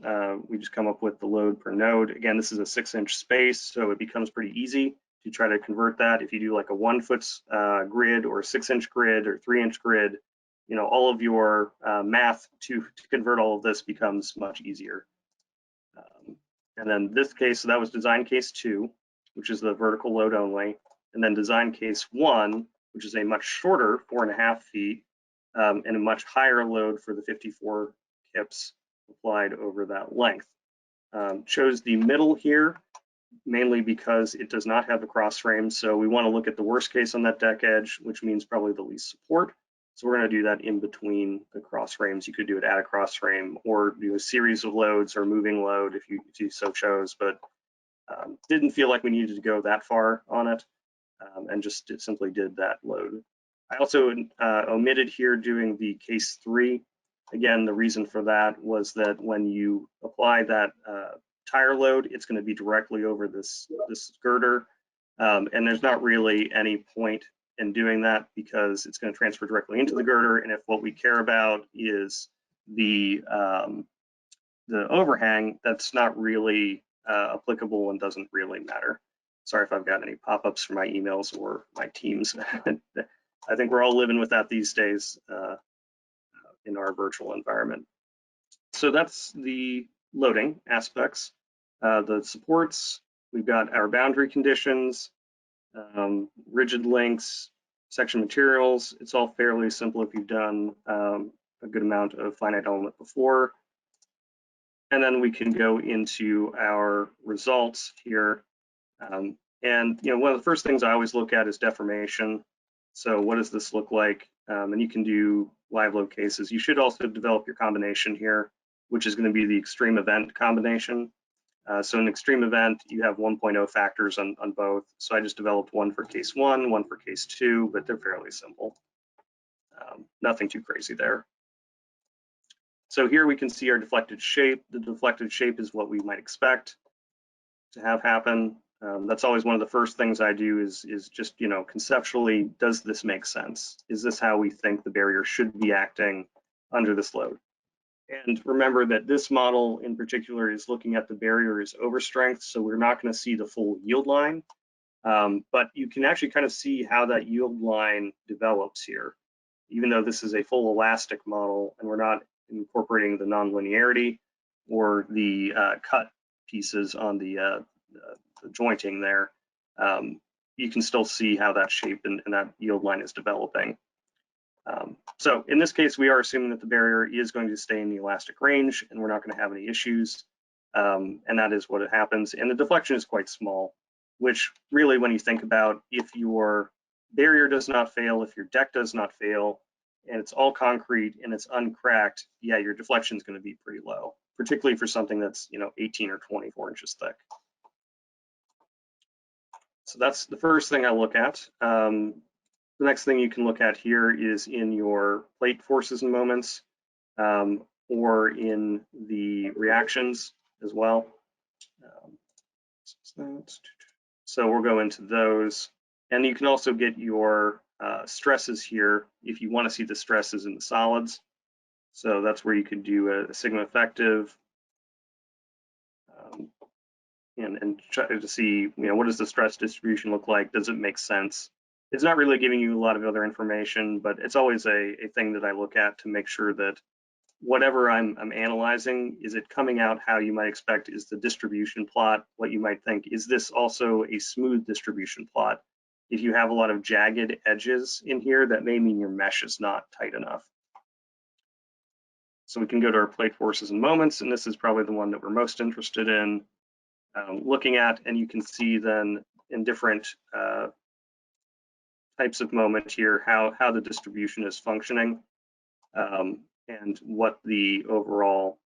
we just come up with the load per node. Again, this is a 6-inch space, so it becomes pretty easy to try to convert that. If you do like a 1-foot grid or a 6-inch grid or 3-inch grid, all of your math to convert all of this becomes much easier. And then this case, so that was design case 2, which is the vertical load only. And then design case 1, which is a much shorter 4.5 feet and a much higher load for the 54 kips applied over that length. Chose the middle here, mainly because it does not have a cross frame. So we want to look at the worst case on that deck edge, which means probably the least support. So we're going to do that in between the cross frames. You could do it at a cross frame or do a series of loads or moving load if you so chose, but didn't feel like we needed to go that far on it and just simply did that load. I also omitted here doing the case 3. Again, the reason for that was that when you apply that tire load, it's going to be directly over this girder, and there's not really any point in doing that because it's going to transfer directly into the girder. And if what we care about is the overhang, that's not really applicable and doesn't really matter. Sorry if I've got any pop-ups from my emails or my Teams. I think we're all living with that these days in our virtual environment. So that's the loading aspects. The supports, we've got our boundary conditions, rigid links, section materials. It's all fairly simple if you've done a good amount of finite element before. And then we can go into our results here. And one of the first things I always look at is deformation. So what does this look like? And you can do live load cases. You should also develop your combination here, which is going to be the extreme event combination. So in extreme event, you have 1.0 factors on both. So I just developed one for case 1, one for case 2, but they're fairly simple. Nothing too crazy there. So here we can see our deflected shape. The deflected shape is what we might expect to have happen. That's always one of the first things I do is just, conceptually, does this make sense? Is this how we think the barrier should be acting under this load? And remember that this model in particular is looking at the barrier as overstrength, so we're not going to see the full yield line, but you can actually kind of see how that yield line develops here. Even though this is a full elastic model and we're not incorporating the nonlinearity or the cut pieces on the jointing there, you can still see how that shape and that yield line is developing. So in this case, we are assuming that the barrier is going to stay in the elastic range and we're not going to have any issues. And that is what it happens. And the deflection is quite small, which really, when you think about if your barrier does not fail, if your deck does not fail, and it's all concrete and it's uncracked, yeah, your deflection is going to be pretty low, particularly for something that's 18 or 24 inches thick. So that's the first thing I look at. The next thing you can look at here is in your plate forces and moments, or in the reactions as well. So we'll go into those. And you can also get your stresses here if you want to see the stresses in the solids. So that's where you could do a sigma effective and try to see, what does the stress distribution look like? Does it make sense? It's not really giving you a lot of other information, but it's always a thing that I look at to make sure that whatever I'm analyzing, is it coming out how you might expect? Is the distribution plot what you might think? Is this also a smooth distribution plot? If you have a lot of jagged edges in here, that may mean your mesh is not tight enough. So we can go to our plate forces and moments, and this is probably the one that we're most interested in looking at, and you can see then in different types of moment here how the distribution is functioning and what the overall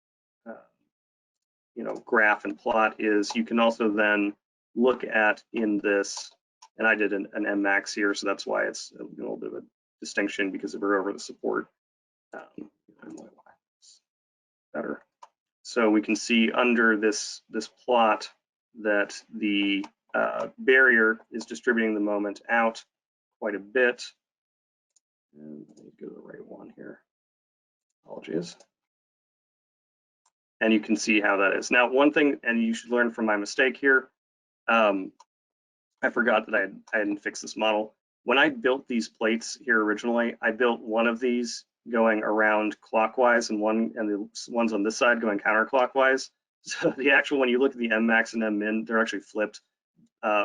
graph and plot is. You can also then look at in this, and I did an M-max here, so that's why it's a little bit of a distinction because we're over the support. Better. So we can see under this plot that the barrier is distributing the moment out quite a bit. And let me go to the right one here. Apologies. And you can see how that is. Now, one thing, and you should learn from my mistake here, I forgot that I hadn't fixed this model. When I built these plates here originally, I built one of these going around clockwise and the ones on this side going counterclockwise. So the actual, when you look at the M-max and M-min, they're actually flipped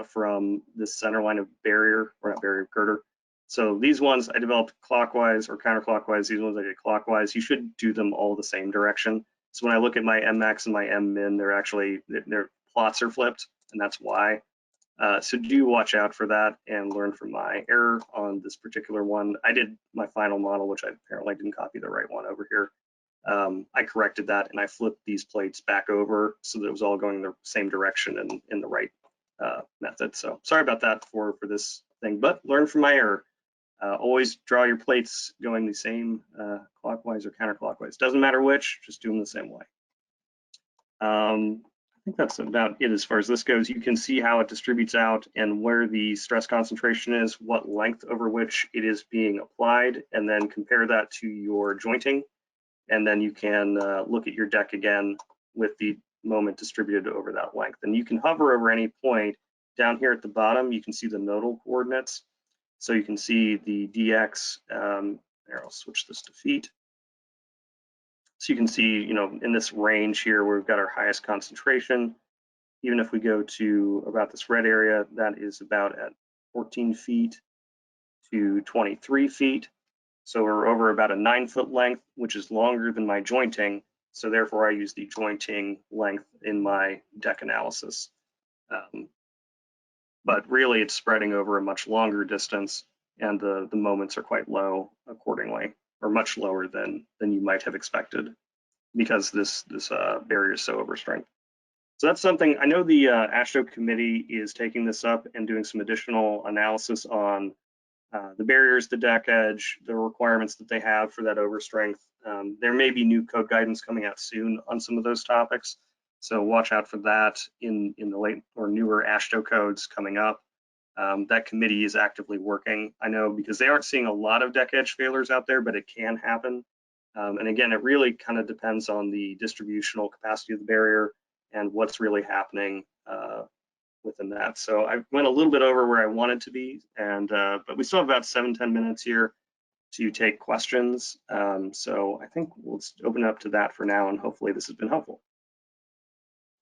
from the center line of barrier, or not barrier, girder. So these ones I developed clockwise or counterclockwise. These ones I did clockwise. You should do them all the same direction. So when I look at my M-max and my M-min, their plots are flipped, and that's why. So do watch out for that and learn from my error on this particular one. I did my final model, which I apparently didn't copy the right one over here. I corrected that and I flipped these plates back over so that it was all going the same direction and in the right method. So sorry about that for this thing, but learn from my error. Always draw your plates going the same clockwise or counterclockwise. Doesn't matter which, just do them the same way. I think that's about it as far as this goes. You can see how it distributes out and where the stress concentration is, what length over which it is being applied, and then compare that to your jointing. And then you can look at your deck again with the moment distributed over that length. And you can hover over any point. Down here at the bottom, you can see the nodal coordinates. So you can see the dx, there, I'll switch this to feet. So you can see, in this range here, where we've got our highest concentration. Even if we go to about this red area, that is about at 14 feet to 23 feet. So we're over about a 9-foot length, which is longer than my jointing. So therefore, I use the jointing length in my deck analysis. But really, it's spreading over a much longer distance, and the moments are quite low accordingly, or much lower than you might have expected, because this barrier is so overstrength. So that's something, I know the AASHTO committee is taking this up and doing some additional analysis on the barriers, the deck edge, the requirements that they have for that overstrength. There may be new code guidance coming out soon on some of those topics. So watch out for that in the late or newer AASHTO codes coming up. That committee is actively working. I know because they aren't seeing a lot of deck edge failures out there, but it can happen. And again, it really kind of depends on the distributional capacity of the barrier and what's really happening within that. So I went a little bit over where I wanted to be, and but we still have about 7-10 minutes here to take questions. So I think we'll open up to that for now, and hopefully this has been helpful.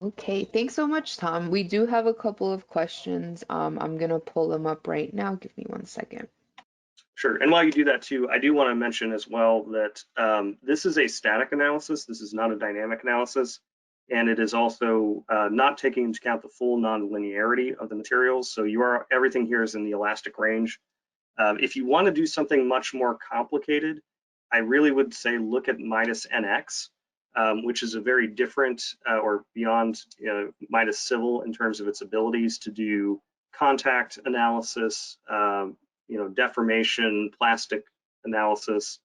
Okay, thanks so much, Tom. We do have a couple of questions. I'm gonna pull them up right now. Give me 1 second. Sure, and while you do that too, I do want to mention as well that this is a static analysis. This is not a dynamic analysis, and it is also not taking into account the full non-linearity of the materials. So everything here is in the elastic range. If you want to do something much more complicated, I really would say look at Midas NX, which is a very different or beyond Midas Civil in terms of its abilities to do contact analysis, deformation, plastic analysis.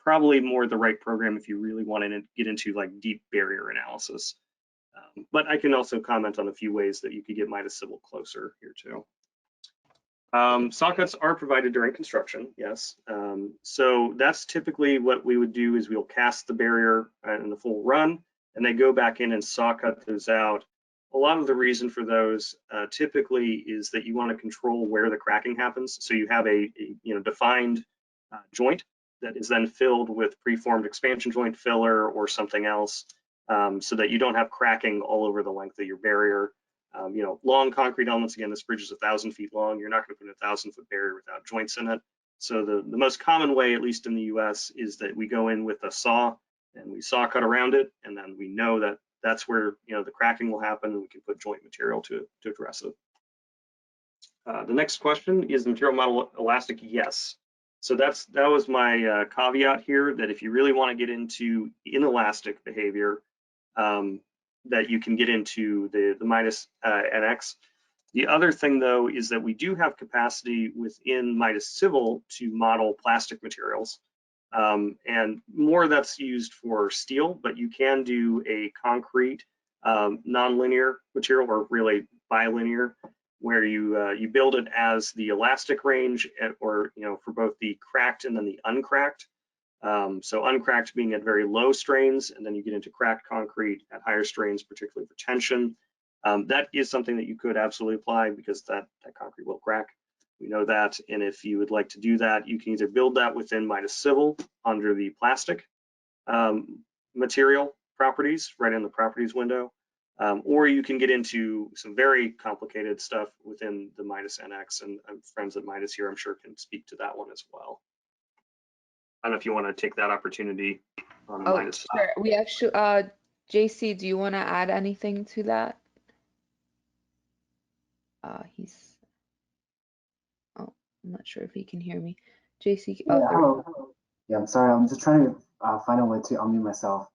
Probably more the right program if you really want to get into like deep barrier analysis. But I can also comment on a few ways that you could get Midas Civil closer here too. Saw cuts are provided during construction, yes. So that's typically what we would do is we'll cast the barrier in the full run, and they go back in and saw cut those out. A lot of the reason for those typically is that you want to control where the cracking happens. So you have a defined joint, that is then filled with preformed expansion joint filler or something else, so that you don't have cracking all over the length of your barrier. You know, long concrete elements, again, this bridge is 1,000 feet long. You're not going to put a 1,000-foot barrier without joints in it. So the most common way, at least in the US, is that we go in with a saw and we saw cut around it, and then we know that that's where, you know, the cracking will happen, and we can put joint material to address it. The next question, is the material model elastic? Yes. So that was my caveat here, that if you really want to get into inelastic behavior, that you can get into the Midas NX. The other thing, though, is that we do have capacity within Midas Civil to model plastic materials, and more that's used for steel, but you can do a concrete nonlinear material, or really bilinear, where you build it as the elastic range, or, you know, for both the cracked and then the uncracked. So uncracked being at very low strains, and then you get into cracked concrete at higher strains, particularly for tension. That is something that you could absolutely apply, because that concrete will crack. We know that, and if you would like to do that, you can either build that within Midas Civil under the plastic material properties, right in the properties window, or you can get into some very complicated stuff within the Midas NX, and friends at Midas here, I'm sure, can speak to that one as well. I don't know if you want to take that opportunity on the Midas. Sure. We actually, JC, do you want to add anything to that? Oh, I'm not sure if he can hear me. JC, Yeah, hello. Yeah, I'm sorry, I'm just trying to find a way to unmute myself.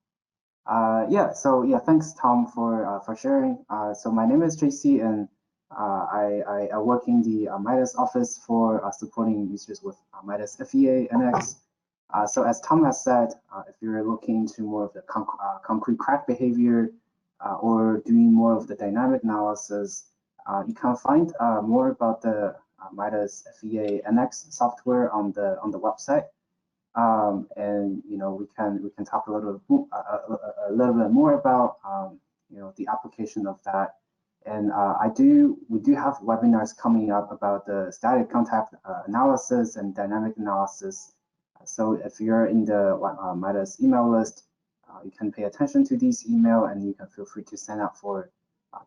Yeah, thanks, Tom, for sharing. So my name is Tracy, and I work in the Midas office for supporting users with Midas FEA NX. So as Tom has said, if you're looking into more of the concrete crack behavior, or doing more of the dynamic analysis, you can find more about the Midas FEA NX software on the website. And you know, we can talk a little bit more about you know, the application of that. And we do have webinars coming up about the static contact analysis and dynamic analysis. So if you're in the Midas email list, you can pay attention to these email, and you can feel free to sign up for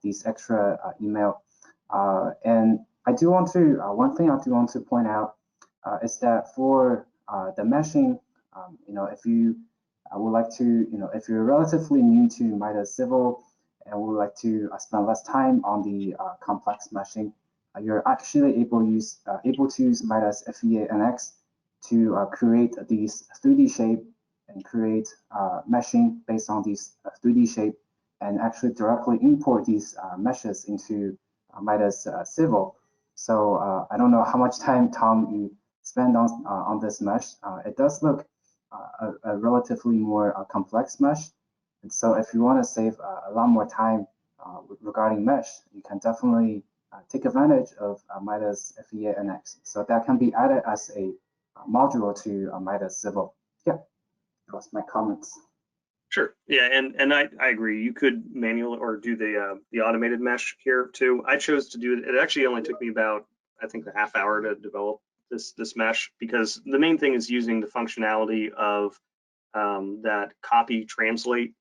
these extra email. And I do want to one thing I do want to point out is that for the meshing, you know, if you would like to, you know, if you're relatively new to Midas Civil and would like to spend less time on the complex meshing, you're actually able to use Midas FEA NX to create these 3D shape and create meshing based on these 3D shape, and actually directly import these meshes into Midas Civil. So I don't know how much time, Tom, you spend on this mesh. It does look a relatively more complex mesh. And so if you want to save a lot more time regarding mesh, you can definitely take advantage of Midas FEA NX. So that can be added as a module to Midas Civil. Yeah, that was my comments. Sure. Yeah, and I agree. You could manually or do the automated mesh here too. I chose to do it. It actually only took me about, I think, a half hour to develop this mesh, because the main thing is using the functionality of that copy translate,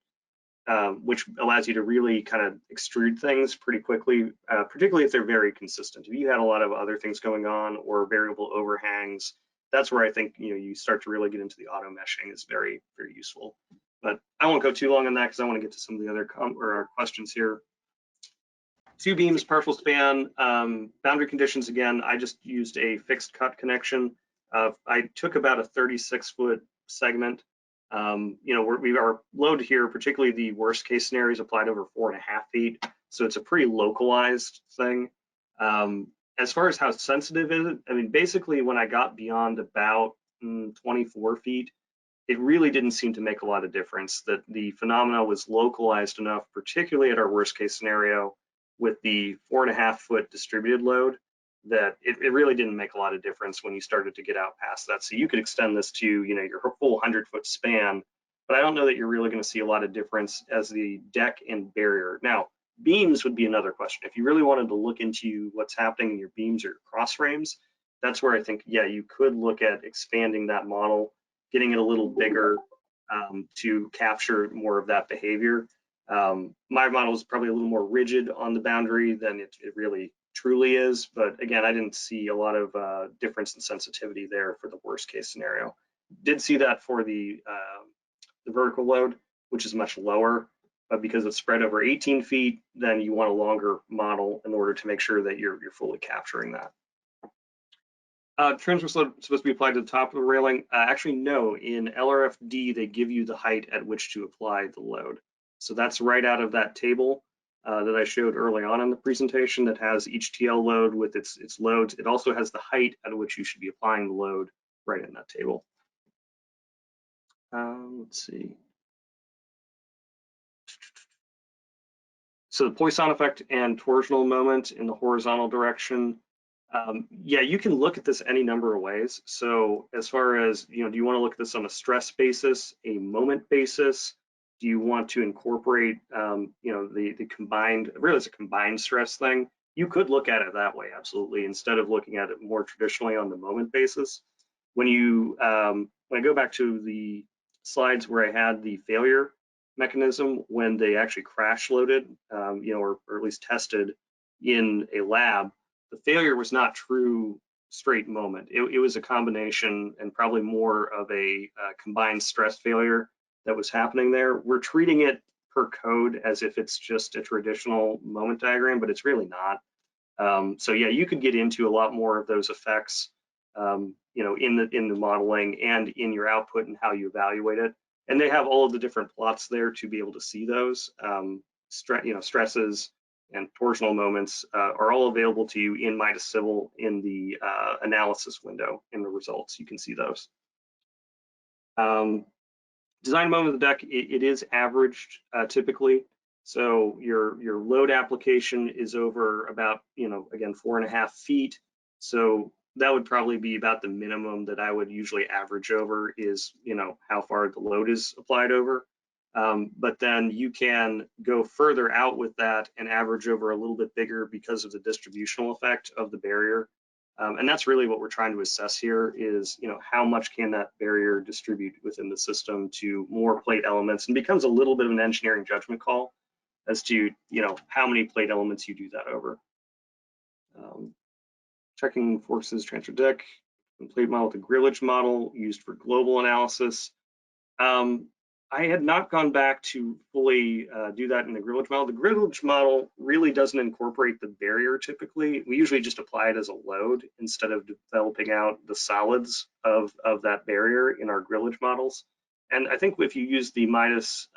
which allows you to really kind of extrude things pretty quickly, particularly if they're very consistent. If you had a lot of other things going on or variable overhangs, that's where I think, you know, you start to really get into the auto meshing. Is very, very useful. But I won't go too long on that, because I want to get to some of the other questions here. 2 beams, partial span, boundary conditions. Again, I just used a fixed cut connection. I took about a 36-foot segment. You know, we are load here, particularly the worst case scenarios, applied over 4.5 feet. So it's a pretty localized thing. As far as how sensitive is it, I mean, basically when I got beyond about 24 feet, it really didn't seem to make a lot of difference. That the phenomena was localized enough, particularly at our worst case scenario with the 4.5-foot distributed load, that it really didn't make a lot of difference when you started to get out past that. So you could extend this to, you know, your full 100-foot span, but I don't know that you're really going to see a lot of difference as the deck and barrier. Now, beams would be another question. If you really wanted to look into what's happening in your beams or your cross frames, that's where I think, yeah, you could look at expanding that model getting it a little bigger to capture more of that behavior. My model is probably a little more rigid on the boundary than it really truly is, but again, I didn't see a lot of difference in sensitivity there for the worst case scenario. Did see that for the vertical load, which is much lower, but because it's spread over 18 feet, then you want a longer model in order to make sure that you're fully capturing that. Transverse load supposed to be applied to the top of the railing. Actually, no. In LRFD, they give you the height at which to apply the load. So that's right out of that table that I showed early on in the presentation that has each TL load with its loads. It also has the height at which you should be applying the load right in that table. Let's see. So the Poisson effect and torsional moment in the horizontal direction. Yeah, you can look at this any number of ways. So as far as, do you want to look at this on a stress basis, a moment basis? Do you want to incorporate, the combined, really it's a combined stress thing. You could look at it that way, absolutely, instead of looking at it more traditionally on the moment basis. When I go back to the slides where I had the failure mechanism, when they actually crash loaded, or at least tested in a lab, the failure was not true straight moment. It was a combination and probably more of a combined stress failure that was happening there. We're treating it per code as if it's just a traditional moment diagram, but it's really not. So yeah, you could get into a lot more of those effects, in the modeling and in your output and how you evaluate it. And they have all of the different plots there to be able to see those. Stresses and torsional moments are all available to you in Midas Civil in the analysis window in the results. You can see those. Design moment of the deck, it is averaged typically. So your load application is over about, again, 4.5 feet. So that would probably be about the minimum that I would usually average over is, how far the load is applied over. But then you can go further out with that and average over a little bit bigger because of the distributional effect of the barrier. And that's really what we're trying to assess here is, how much can that barrier distribute within the system to more plate elements, and becomes a little bit of an engineering judgment call as to, how many plate elements you do that over. Checking forces transfer deck, plate model to grillage model used for global analysis. I had not gone back to fully do that in the grillage model. The grillage model really doesn't incorporate the barrier typically. We usually just apply it as a load instead of developing out the solids of that barrier in our grillage models. And I think if you use the Midas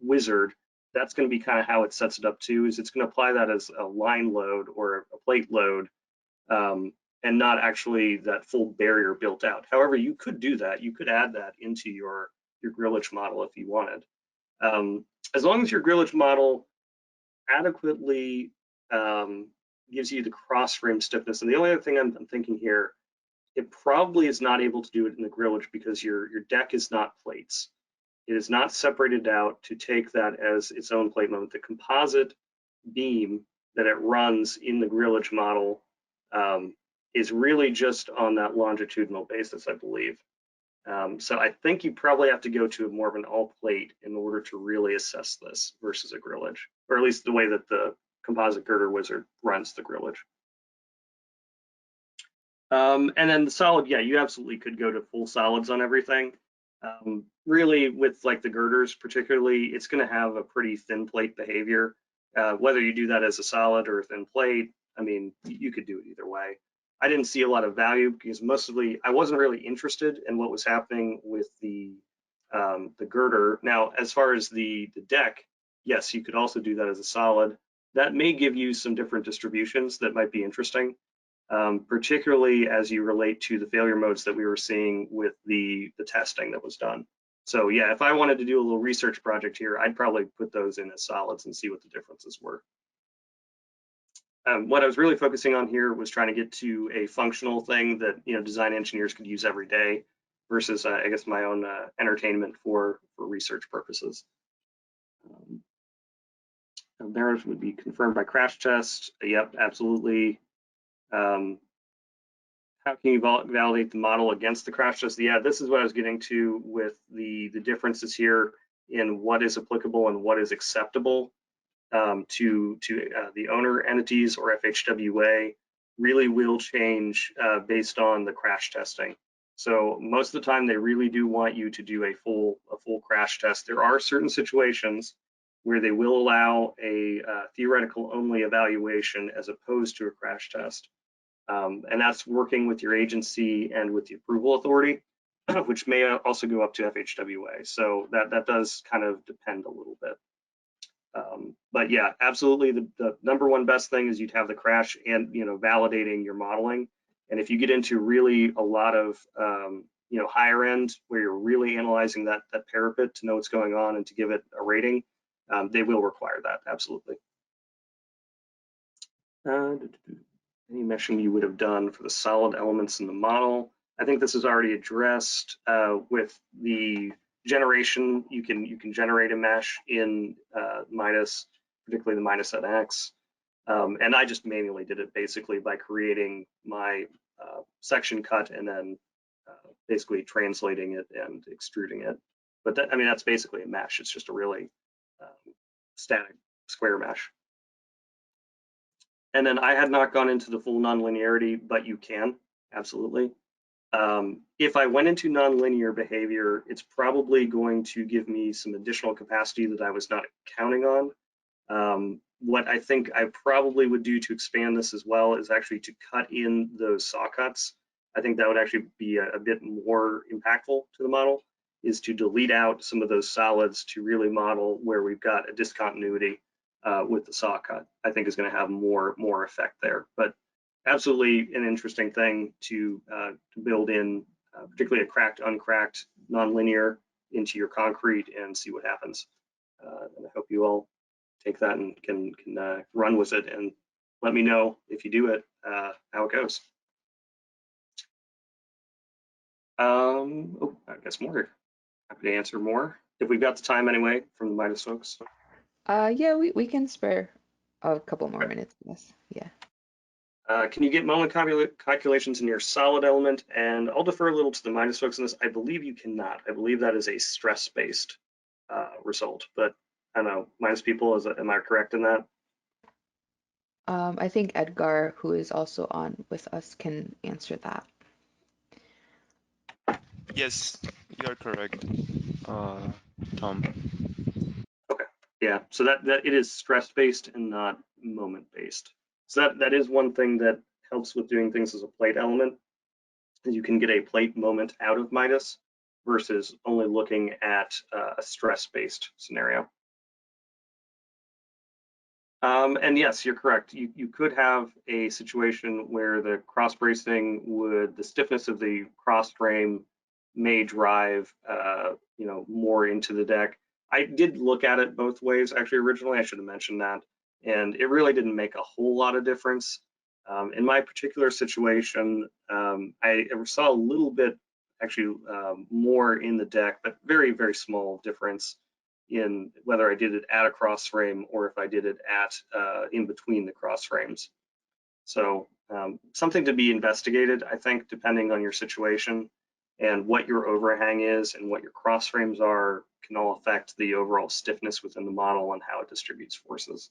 wizard, that's going to be kind of how it sets it up too, is it's going to apply that as a line load or a plate load, and not actually that full barrier built out. However, you could do that. You could add that into your grillage model if you wanted. As long as your grillage model adequately gives you the cross frame stiffness. And the only other thing I'm thinking here, it probably is not able to do it in the grillage because your deck is not plates. It is not separated out to take that as its own plate moment. The composite beam that it runs in the grillage model is really just on that longitudinal basis, I believe. So I think you probably have to go to more of an all plate in order to really assess this versus a grillage, or at least the way that the composite girder wizard runs the grillage. And then the solid, yeah, you absolutely could go to full solids on everything. Really with like the girders particularly, it's going to have a pretty thin plate behavior. Whether you do that as a solid or a thin plate, I mean, you could do it either way. I didn't see a lot of value because mostly I wasn't really interested in what was happening with the girder. Now, as far as the deck, yes, you could also do that as a solid. That may give you some different distributions that might be interesting, particularly as you relate to the failure modes that we were seeing with the testing that was done. So yeah, if I wanted to do a little research project here, I'd probably put those in as solids and see what the differences were. What I was really focusing on here was trying to get to a functional thing that design engineers could use every day versus I guess my own entertainment for research purposes. Barriers would be confirmed by crash test. Yep, absolutely. how can you validate the model against the crash test? Yeah, this is what I was getting to with the differences here in what is applicable and what is acceptable to the owner entities or FHWA really will change based on the crash testing. So most of the time, they really do want you to do a full crash test. There are certain situations where they will allow a theoretical only evaluation as opposed to a crash test. And that's working with your agency and with the approval authority, which may also go up to FHWA. So that does kind of depend a little bit. But yeah, absolutely, the number one best thing is you'd have the crash and validating your modeling. And if you get into really a lot of higher end where you're really analyzing that parapet to know what's going on and to give it a rating, they will require that, absolutely. Any meshing you would have done for the solid elements in the model. I think this is already addressed with the generation. You can generate a mesh in Midas, particularly the Midas NX. And I just manually did it basically by creating my section cut and then basically translating it and extruding it. But that's basically a mesh. It's just a really static square mesh. And then I had not gone into the full nonlinearity, but you can, absolutely. If I went into nonlinear behavior, it's probably going to give me some additional capacity that I was not counting on. What I think I probably would do to expand this as well is actually to cut in those saw cuts. I think that would actually be a bit more impactful to the model, is to delete out some of those solids to really model where we've got a discontinuity with the saw cut. I think is going to have more effect there. But absolutely an interesting thing to build in, particularly a cracked, uncracked, nonlinear into your concrete and see what happens. And I hope you all take that and can run with it and let me know if you do it, how it goes. Oh, I guess more. Happy to answer more if we've got the time anyway from the Midas folks. Yeah, we can spare a couple more minutes. Yes, yeah. Can you get moment calculations in your solid element? And I'll defer a little to the Midas folks on this. I believe you cannot. I believe that is a stress-based result. But I don't know, Midas people, am I correct in that? I think Edgar, who is also on with us, can answer that. Yes, you're correct, Tom. Okay, yeah. So that it is stress-based and not moment-based. So that is one thing that helps with doing things as a plate element. You can get a plate moment out of Midas versus only looking at a stress-based scenario. And yes, you're correct. You could have a situation where the cross bracing the stiffness of the cross frame may drive, more into the deck. I did look at it both ways. Actually, originally I should have mentioned that, and it really didn't make a whole lot of difference. In my particular situation, I saw a little bit, actually, more in the deck, but very, very small difference in whether I did it at a cross frame or if I did it at in between the cross frames. So something to be investigated, I think, depending on your situation and what your overhang is and what your cross frames are, can all affect the overall stiffness within the model and how it distributes forces.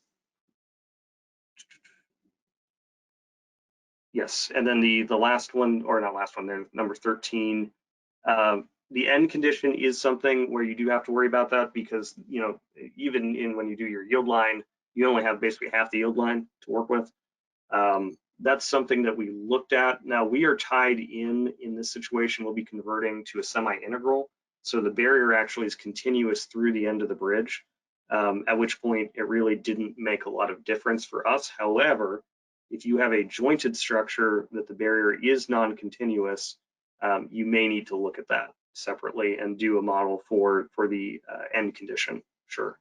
Yes, and then the last one, or not last one, there, number 13. The end condition is something where you do have to worry about that because, even when you do your yield line, you only have basically half the yield line to work with. That's something that we looked at. Now we are tied in this situation, we'll be converting to a semi-integral. So the barrier actually is continuous through the end of the bridge, at which point it really didn't make a lot of difference for us. However, if you have a jointed structure that the barrier is non-continuous, you may need to look at that separately and do a model for the end condition, sure.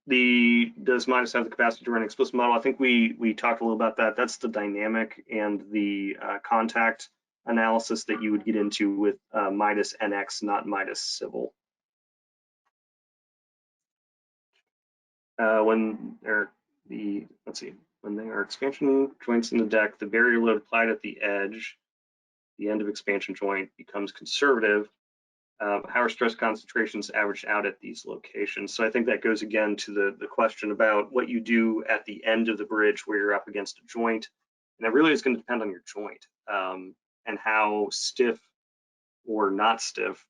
Does Midas have the capacity to run an explicit model? I think we talked a little about that. That's the dynamic and the contact analysis that you would get into with Midas NX, not Midas Civil. Let's see, when there are expansion joints in the deck, the barrier load applied at the edge, the end of expansion joint becomes conservative. How are stress concentrations averaged out at these locations? So I think that goes again to the question about what you do at the end of the bridge where you're up against a joint. And that really is going to depend on your joint and how stiff or not stiff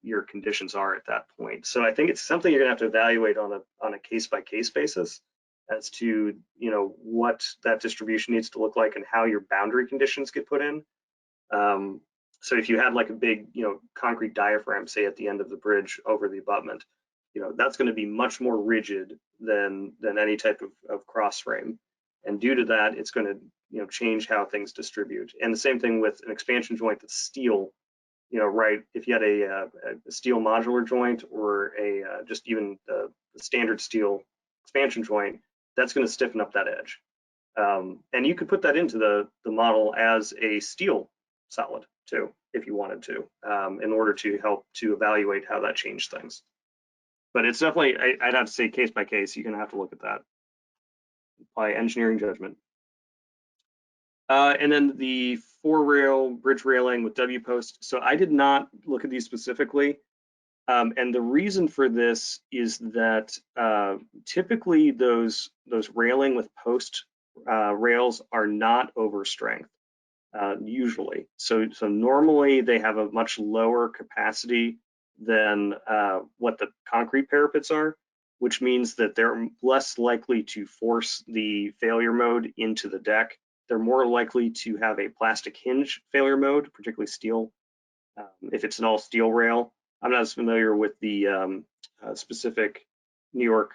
your conditions are at that point. So I think it's something you're gonna have to evaluate on a case-by-case basis as to what that distribution needs to look like and how your boundary conditions get put in. So if you had like a big concrete diaphragm, say at the end of the bridge over the abutment, that's going to be much more rigid than any type of cross frame, and due to that, it's going to change how things distribute. And the same thing with an expansion joint that's steel. Right, if you had a steel modular joint or just even the standard steel expansion joint, that's going to stiffen up that edge. And you could put that into the model as a steel solid too, if you wanted to, in order to help to evaluate how that changed things. But it's definitely, I'd have to say case by case, you're going to have to look at that, apply engineering judgment. And then the 4-rail bridge railing with W post. So I did not look at these specifically. And the reason for this is that typically those railing with post rails are not over strength, usually. So normally they have a much lower capacity than what the concrete parapets are, which means that they're less likely to force the failure mode into the deck. They're more likely to have a plastic hinge failure mode, particularly steel. If it's an all steel rail, I'm not as familiar with the specific New York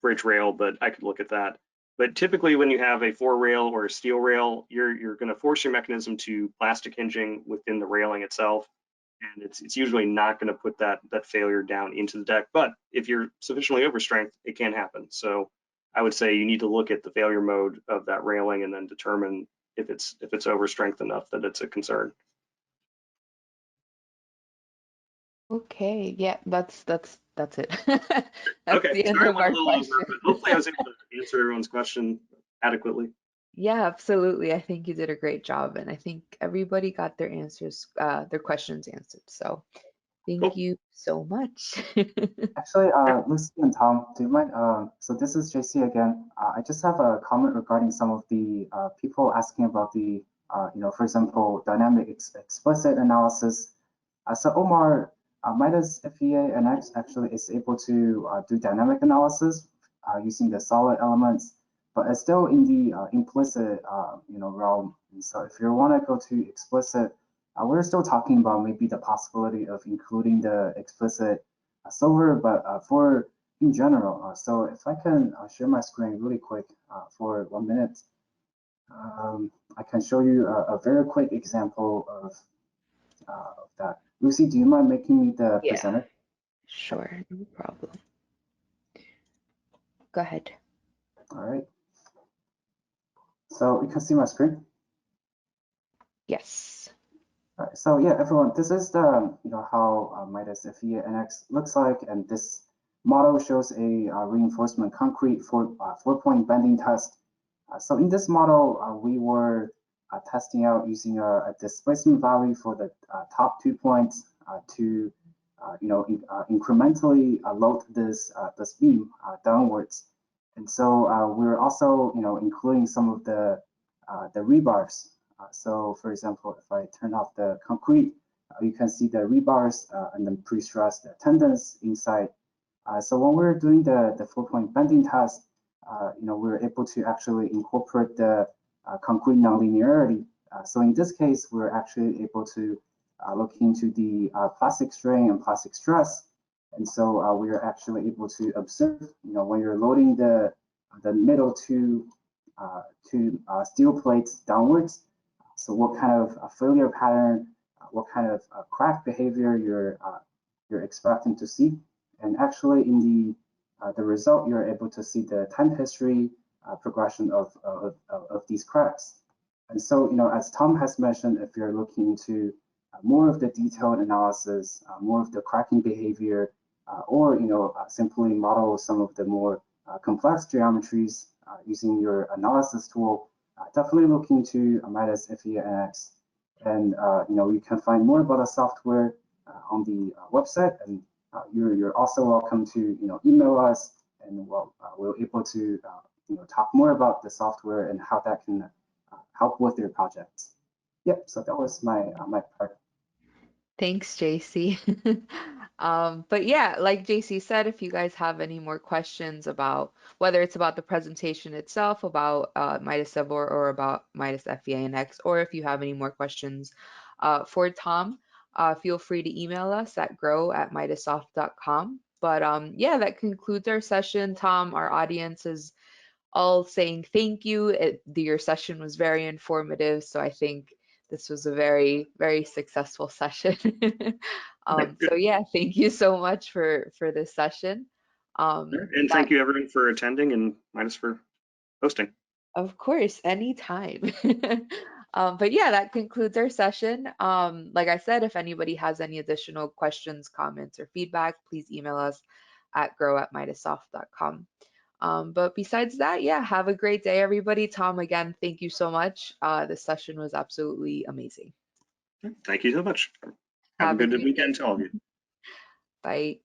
bridge rail, but I could look at that. But typically when you have a 4-rail or a steel rail, you're going to force your mechanism to plastic hinging within the railing itself. And it's usually not going to put that failure down into the deck. But if you're sufficiently overstrength, it can happen. So I would say you need to look at the failure mode of that railing and then determine if it's overstrength enough that it's a concern. Okay, yeah, that's it. That's Okay, the end sorry I of went a our little question. over, but hopefully I was able to answer everyone's question adequately. Yeah, absolutely. I think you did a great job, and I think everybody got their their questions answered. So thank Cool. you so much. Actually, Lucy and Tom, do you mind? So this is JC again. I just have a comment regarding some of the people asking about the, for example, dynamic explicit analysis. So Omar, Midas FEA NX actually is able to do dynamic analysis using the solid elements, but it's still in the implicit, realm. And so if you want to go to explicit, we're still talking about maybe the possibility of including the explicit solver, but for in general. So if I can share my screen really quick for 1 minute, I can show you a very quick example of that. Lucy, do you mind making me the Yeah, presenter? sure, no problem. Go ahead. All right. So you can see my screen. Yes. All right. So yeah, everyone, this is the how Midas FEA NX looks like, and this model shows a reinforcement concrete 4-point bending test. So in this model, we were testing out using a displacement value for the top 2 points to incrementally load this beam downwards. And so we're also including some of the rebars. So for example, if I turn off the concrete, you can see the rebars and then pre-stressed tendons inside. So when we're doing the 4-point bending test, we're able to actually incorporate the concrete nonlinearity. So in this case, we're actually able to look into the plastic strain and plastic stress. And so we are actually able to observe, when you're loading the middle two steel plates downwards, so what kind of failure pattern, what kind of crack behavior you're expecting to see. And actually in the result, you're able to see the time history progression of these cracks. And so, as Tom has mentioned, if you're looking into more of the detailed analysis, more of the cracking behavior, or simply model some of the more complex geometries, using your analysis tool, definitely look into Midas FEA-NX. And you can find more about the software on the website, and you're also welcome to email us, and we're able to talk more about the software and how that can help with your projects. Yep, so that was my my part. Thanks, JC. But yeah, like JC said, if you guys have any more questions about whether it's about the presentation itself, about Midas or about Midas FEA-NX, or if you have any more questions for Tom, feel free to email us at grow@midasoft.com. But yeah, that concludes our session. Tom, our audience is all saying thank you. Your session was very informative, so I think this was a very, very successful session. So yeah, thank you so much for this session. And thank you everyone for attending, and Midas for hosting. Of course, anytime. But yeah, that concludes our session. Like I said, if anybody has any additional questions, comments, or feedback, please email us at grow@midasoft.com. But besides that, yeah, have a great day, everybody. Tom, again, thank you so much. This session was absolutely amazing. Thank you so much. Have a good weekend to all of you. Bye.